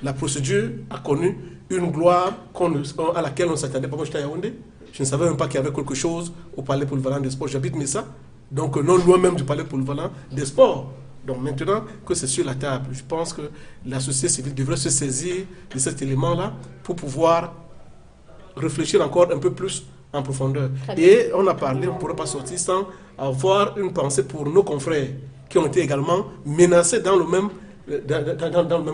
la procédure a connu une gloire à laquelle on ne s'attendait pas quand j'étais à Yaoundé. Je ne savais même pas qu'il y avait quelque chose au Palais Polyvalent des Sports. J'habite Messa, donc non loin même du Palais Polyvalent des Sports. Donc maintenant que c'est sur la table, je pense que la société civile devrait se saisir de cet élément-là pour pouvoir réfléchir encore un peu plus en profondeur. Et on a parlé, on ne pourrait pas sortir sans avoir une pensée pour nos confrères qui ont été également menacés dans le même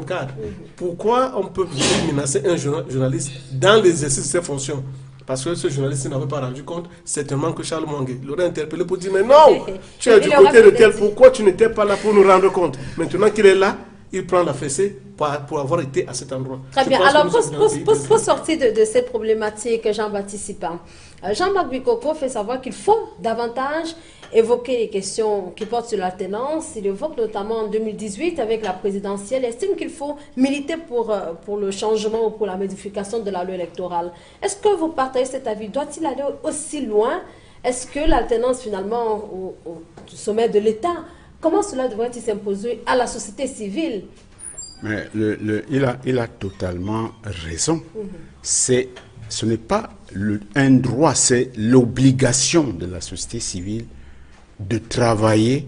cadre. Pourquoi on peut menacer un journaliste dans l'exercice de ses fonctions? Parce que ce journaliste n'avait pas rendu compte, certainement que Charles Mwangue l'aurait interpellé pour dire, mais non, tu es du côté de tel, pourquoi tu n'étais pas là pour nous rendre compte? Maintenant qu'il est là, il prend la fessée pour avoir été à cet endroit. Très bien. Alors, pour sortir de cette problématique, Jean-Baptiste Sipa, Jean-Marc Bikoko fait savoir qu'il faut davantage évoquer les questions qui portent sur l'alternance. Il évoque notamment en 2018 avec la présidentielle. Il estime qu'il faut militer pour le changement ou pour la modification de la loi électorale. Est-ce que vous partagez cet avis? Doit-il aller aussi loin? Est-ce que l'alternance finalement au sommet de l'État, comment cela devrait-il s'imposer à la société civile? Mais il a totalement raison. Ce n'est pas un droit, c'est l'obligation de la société civile de travailler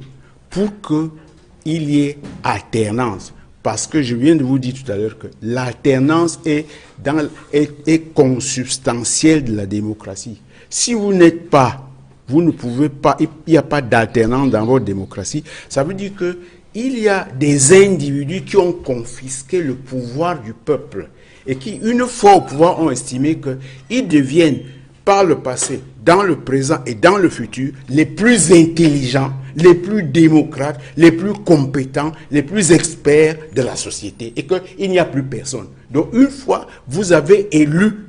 pour qu'il y ait alternance. Parce que je viens de vous dire tout à l'heure que l'alternance est consubstantielle de la démocratie. Si vous n'êtes pas, vous ne pouvez pas, il n'y a pas d'alternance dans votre démocratie, ça veut dire qu'il y a des individus qui ont confisqué le pouvoir du peuple et qui, une fois au pouvoir, ont estimé qu'ils deviennent, par le passé, dans le présent et dans le futur, les plus intelligents, les plus démocrates, les plus compétents, les plus experts de la société et qu'il n'y a plus personne. Donc, une fois, vous avez élu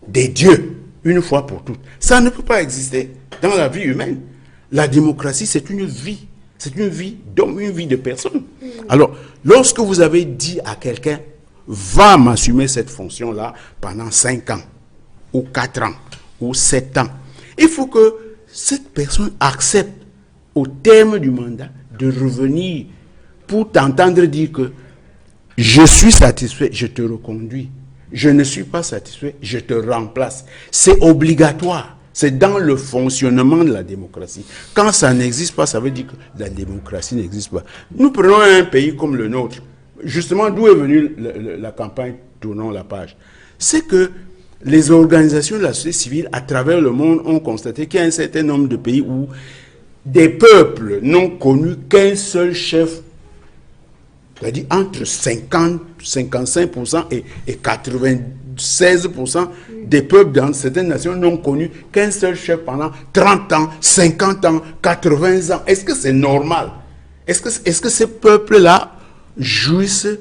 des dieux, une fois pour toutes. Ça ne peut pas exister dans la vie humaine. La démocratie, c'est une vie. C'est une vie d'homme, une vie de personne. Alors, lorsque vous avez dit à quelqu'un, va m'assumer cette fonction-là pendant 5 ans, ou 4 ans, ou 7 ans, il faut que cette personne accepte, au terme du mandat, de revenir pour t'entendre dire que je suis satisfait, je te reconduis. Je ne suis pas satisfait, je te remplace. C'est obligatoire. C'est dans le fonctionnement de la démocratie. Quand ça n'existe pas, ça veut dire que la démocratie n'existe pas. Nous prenons un pays comme le nôtre. Justement, d'où est venue la campagne Tournons la page? C'est que les organisations de la société civile à travers le monde ont constaté qu'il y a un certain nombre de pays où des peuples n'ont connu qu'un seul chef, c'est-à-dire entre 50, 55% et 96% des peuples dans certaines nations n'ont connu qu'un seul chef pendant 30 ans, 50 ans, 80 ans. Est-ce que c'est normal? Est-ce que ces peuples-là jouissent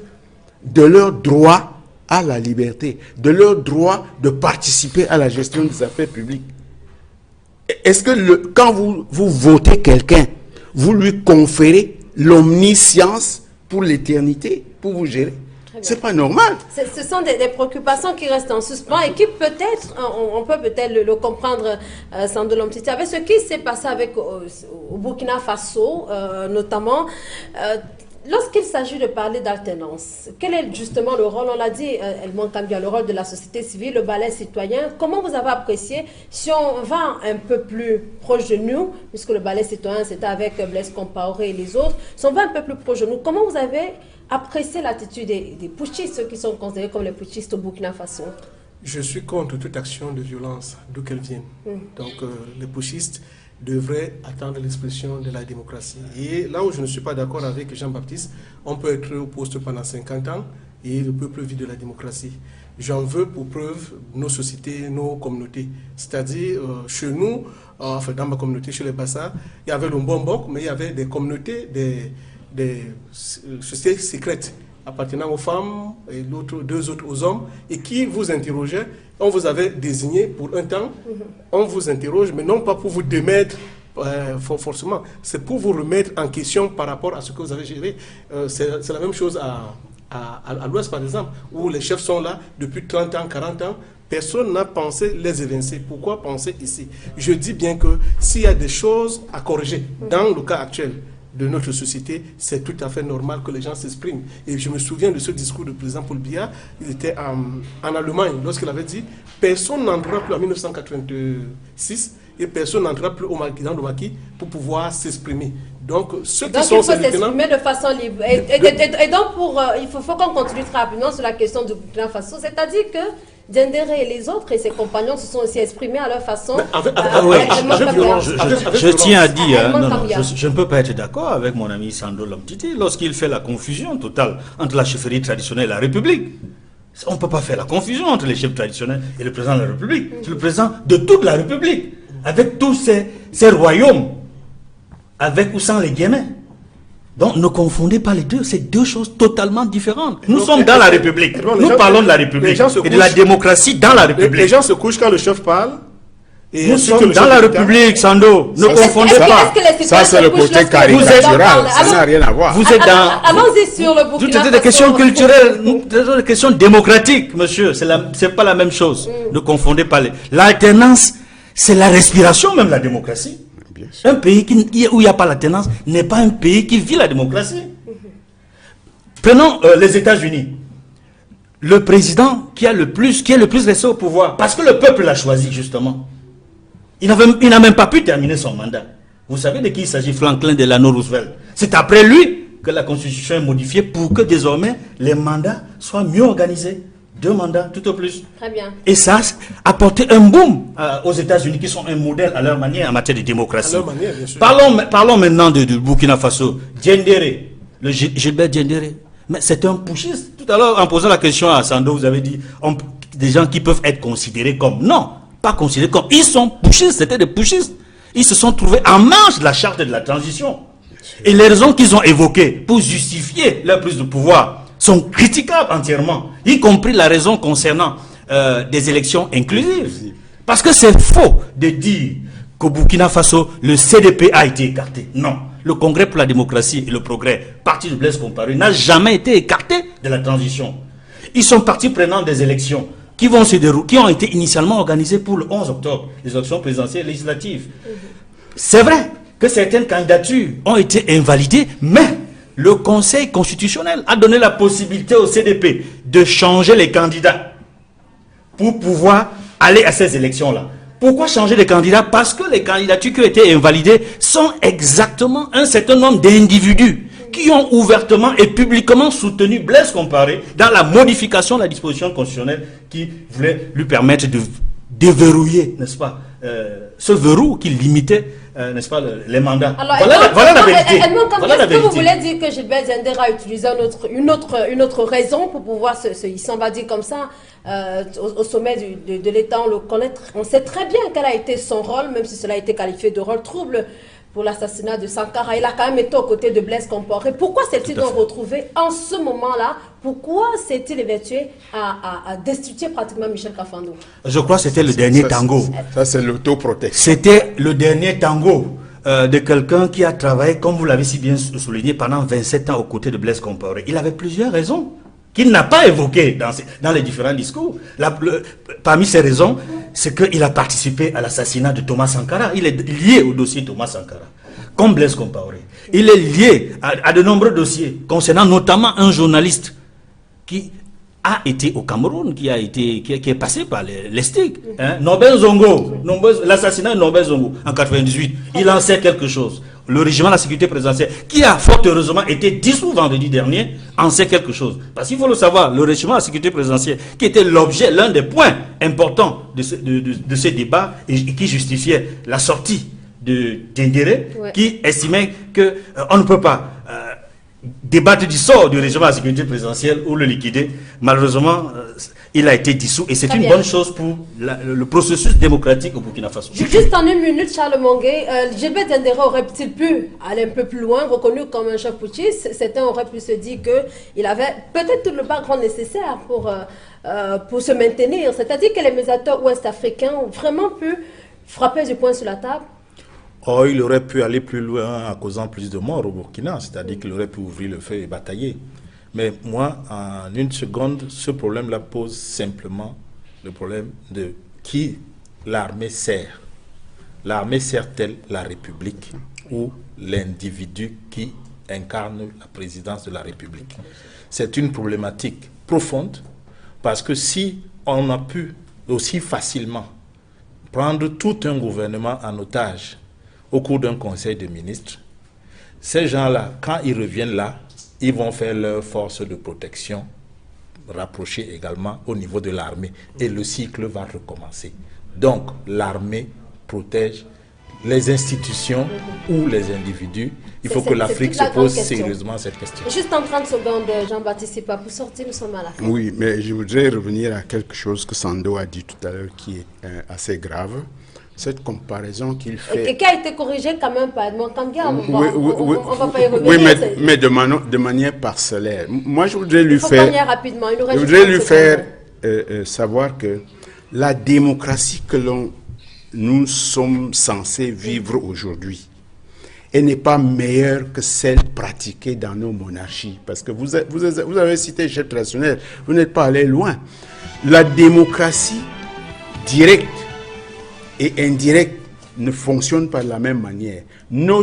de leur droit à la liberté, de leur droit de participer à la gestion des affaires publiques? Est-ce que quand vous votez quelqu'un, vous lui conférez l'omniscience pour l'éternité, pour vous gérer? C'est pas normal. Ce sont des préoccupations qui restent en suspens et qui peut-être, on peut peut-être le comprendre, Sando Lomtiti, avec ce qui s'est passé au Burkina Faso, notamment. Lorsqu'il s'agit de parler d'alternance, quel est justement le rôle, on l'a dit, elle manque quand bien le rôle de la société civile, le balai citoyen. Comment vous avez apprécié, si on va un peu plus proche de nous, puisque le balai citoyen c'était avec Blaise Compaoré et les autres, si on va un peu plus proche de nous, comment vous avez apprécié l'attitude des putschistes, ceux qui sont considérés comme les putschistes au Burkina Faso? Je suis contre toute action de violence, d'où qu'elle vienne. Donc les putschistes devrait attendre l'expression de la démocratie. Et là où je ne suis pas d'accord avec Jean-Baptiste, on peut être au poste pendant 50 ans et le peuple vit de la démocratie. J'en veux pour preuve nos sociétés, nos communautés. C'est-à-dire, chez nous, enfin dans ma communauté, chez les Bassa, il y avait le Mbombok, mais il y avait des communautés, des sociétés secrètes appartenant aux femmes et deux autres aux hommes, et qui vous interrogeaient. On vous avait désigné pour un temps, on vous interroge, mais non pas pour vous démettre forcément, c'est pour vous remettre en question par rapport à ce que vous avez géré. C'est la même chose à l'Ouest, par exemple, où les chefs sont là depuis 30 ans, 40 ans. Personne n'a pensé les évincer. Pourquoi penser ici? Je dis bien que s'il y a des choses à corriger dans le cas actuel de notre société, c'est tout à fait normal que les gens s'expriment. Et je me souviens de ce discours du président Paul Biya. Il était en Allemagne lorsqu'il avait dit « Personne n'entrera plus en 1986 et personne n'entrera plus dans le maquis pour pouvoir s'exprimer. » Donc, ceux qui sont il faut s'exprimer de façon libre. Et donc, il faut qu'on continue très rapidement sur la question du Burkina Faso. C'est-à-dire que Diendéré et les autres et ses compagnons se sont aussi exprimés à leur façon. Je tiens à dire, je ne peux pas être d'accord avec mon ami Sando Lomtiti lorsqu'il fait la confusion totale entre la chefferie traditionnelle et la République. On ne peut pas faire la confusion entre les chefs traditionnels et le président de la République. C'est le président de toute la République, avec tous ces royaumes, avec ou sans les Guémens. Donc ne confondez pas les deux, c'est deux choses totalement différentes. Nous sommes dans la République, nous parlons de la République et de la démocratie dans la République. Les gens se couchent quand le chef parle. Et nous sommes dans la République, Sando, ne confondez pas. Ça c'est le côté caricatural, ça n'a rien à voir. Vous êtes dans... Allons-y sur le Burkina Faso. Toutes des questions culturelles, des questions démocratiques, monsieur, c'est pas la même chose. Ne confondez pas l'alternance, c'est la respiration même, la démocratie. Un pays où il n'y a pas l'alternance n'est pas un pays qui vit la démocratie. Prenons les États-Unis. Le président qui est le plus resté au pouvoir, parce que le peuple l'a choisi justement. Il n'a même pas pu terminer son mandat. Vous savez de qui il s'agit? Franklin Delano Roosevelt. C'est après lui que la Constitution est modifiée pour que désormais les mandats soient mieux organisés. 2 mandats, tout au plus. Très bien. Et ça a apporté un boom aux États-Unis, qui sont un modèle à leur manière en matière de démocratie. À leur manière, bien sûr. Parlons maintenant du Burkina Faso. Diendéré, le Gilbert Diendéré. Mais c'est un putschiste. Tout à l'heure, en posant la question à Sando, vous avez dit des gens qui peuvent être considérés comme... Non, pas considérés comme... Ils sont putschistes, c'était des putschistes. Ils se sont trouvés en marge de la charte de la transition. Et les raisons qu'ils ont évoquées pour justifier leur prise de pouvoir sont critiquables entièrement, y compris la raison concernant des élections inclusives. Parce que c'est faux de dire qu'au Burkina Faso, le CDP a été écarté. Non. Le Congrès pour la démocratie et le progrès, parti de Blaise Compaoré, n'a jamais été écarté de la transition. Ils sont partis prenant des élections qui ont été initialement organisées pour le 11 octobre, les élections présidentielles et législatives. C'est vrai que certaines candidatures ont été invalidées, mais le Conseil constitutionnel a donné la possibilité au CDP de changer les candidats pour pouvoir aller à ces élections-là. Pourquoi changer de candidat? Parce que les candidatures qui ont été invalidées sont exactement un certain nombre d'individus qui ont ouvertement et publiquement soutenu Blaise Compaoré dans la modification de la disposition constitutionnelle qui voulait lui permettre de déverrouiller, n'est-ce pas, ce verrou qui limitait, n'est-ce pas, les mandats. Alors, voilà la vérité. Est-ce que vous voulez dire que Gilbert Diendéré a utilisé une autre raison pour pouvoir il s'en va dire comme ça, au sommet de l'État, on le connaît, on sait très bien quel a été son rôle, même si cela a été qualifié de rôle trouble pour l'assassinat de Sankara. Il a quand même été aux côtés de Blaise Compaoré. Pourquoi s'est-il donc retrouvé en ce moment-là? Pourquoi s'est-il évertué à destituer pratiquement Michel Kafando? Je crois que c'était le dernier tango. Ça, c'est l'autoprotection. C'était le dernier tango de quelqu'un qui a travaillé, comme vous l'avez si bien souligné, pendant 27 ans aux côtés de Blaise Compaoré. Il avait plusieurs raisons qu'il n'a pas évoquées dans les différents discours. Parmi ces raisons, c'est qu'il a participé à l'assassinat de Thomas Sankara. Il est lié au dossier Thomas Sankara, comme Blaise Compaoré. Il est lié à de nombreux dossiers concernant notamment un journaliste qui a été au Cameroun, qui est passé par les STIC. Norbert Zongo, l'assassinat de Norbert Zongo en 98, il en sait quelque chose. Le régiment de la sécurité présidentielle, qui a fort heureusement été dissous vendredi dernier, en sait quelque chose. Parce qu'il faut le savoir, le régiment de la sécurité présidentielle, qui était l'objet, l'un des points importants de ce débat, et qui justifiait la sortie de Diendéré, qui estimait qu'on ne peut pas débattre du sort du régime de la sécurité présidentielle ou le liquider. Malheureusement, il a été dissous et c'est une bonne chose pour le processus démocratique au Burkina Faso. Juste en une minute, Charles Mongué, Gilbert Diendéré aurait-il pu aller un peu plus loin, reconnu comme un chef putschiste? Certains auraient pu se dire qu'il avait peut-être tout le background nécessaire pour se maintenir. C'est-à-dire que les médiateurs ouest-africains ont vraiment pu frapper du poing sur la table. Oh, il aurait pu aller plus loin en causant plus de morts au Burkina, c'est-à-dire qu'il aurait pu ouvrir le feu et batailler. Mais moi, en une seconde, ce problème-là pose simplement le problème de qui l'armée sert. L'armée sert-elle la République ou l'individu qui incarne la présidence de la République? C'est une problématique profonde parce que si on a pu aussi facilement prendre tout un gouvernement en otage au cours d'un conseil de ministres, ces gens-là, quand ils reviennent là, ils vont faire leur force de protection rapprochée également au niveau de l'armée. Et le cycle va recommencer. Donc, l'armée protège les institutions ou les individus. Il faut que l'Afrique se pose sérieusement cette question. Juste en 30 secondes, Jean-Baptiste Sipa, pour sortir, nous sommes à la fin. Oui, mais je voudrais revenir à quelque chose que Sando a dit tout à l'heure qui est assez grave. Cette comparaison qu'il fait... Et qui a été corrigée quand même par Edmond Kambia. On va pas y revenir. Oui, mais de manière parcellaire. Moi, je voudrais lui faire savoir que la démocratie que nous sommes censés vivre aujourd'hui, elle n'est pas meilleure que celle pratiquée dans nos monarchies. Parce que vous avez cité le chef traditionnel, vous n'êtes pas allé loin. La démocratie directe et indirect ne fonctionne pas de la même manière. Nos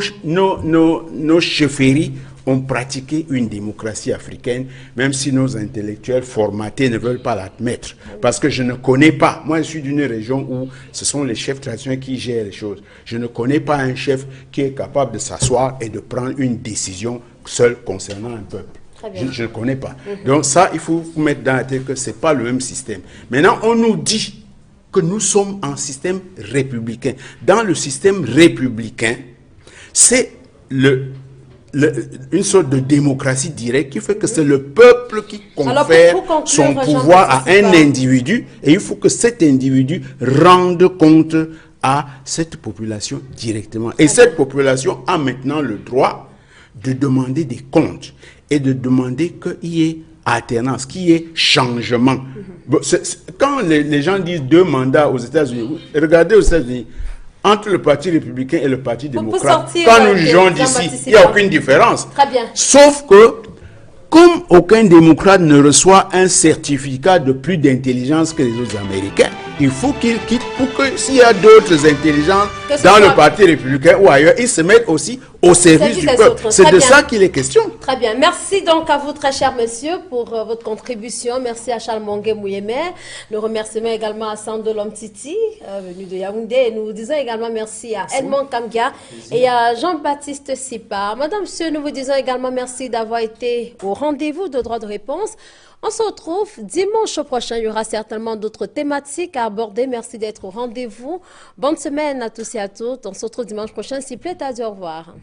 chefferies ont pratiqué une démocratie africaine, même si nos intellectuels formatés ne veulent pas l'admettre. Parce que je ne connais pas, moi je suis d'une région où ce sont les chefs traditionnels qui gèrent les choses. Je ne connais pas un chef qui est capable de s'asseoir et de prendre une décision seul concernant un peuple. Je ne connais pas. Donc ça, il faut vous mettre dans la tête que ce n'est pas le même système. Maintenant, on nous dit que nous sommes en système républicain. Dans le système républicain, c'est une sorte de démocratie directe qui fait que c'est le peuple qui confère son pouvoir à un individu et il faut que cet individu rende compte à cette population directement. Et cette population a maintenant le droit de demander des comptes et de demander qu'il y ait alternance, qu'il y ait changement. Bon, quand les gens disent 2 mandats aux États-Unis, regardez aux États-Unis, entre le Parti républicain et le Parti démocrate, quand nous jugeons d'ici, il n'y a aucune différence. Très bien. Sauf que, comme aucun démocrate ne reçoit un certificat de plus d'intelligence que les autres Américains, il faut qu'ils quittent pour que s'il y a d'autres intelligences dans le Parti républicain ou ailleurs, ils se mettent aussi au service du peuple. C'est de ça qu'il est question. Très bien. Merci donc à vous, très cher monsieur, pour votre contribution. Merci à Charles Mongué Mouyemé. Nous remercions également à Sando Lomtiti, venu de Yaoundé. Et nous disons également merci à Edmond Kamgia et à Jean-Baptiste Sipa. Madame, monsieur, nous vous disons également merci d'avoir été au rendez-vous de droit de réponse. On se retrouve dimanche prochain. Il y aura certainement d'autres thématiques à aborder. Merci d'être au rendez-vous. Bonne semaine à tous et à toutes. On se retrouve dimanche prochain. S'il plaît, à dire au revoir.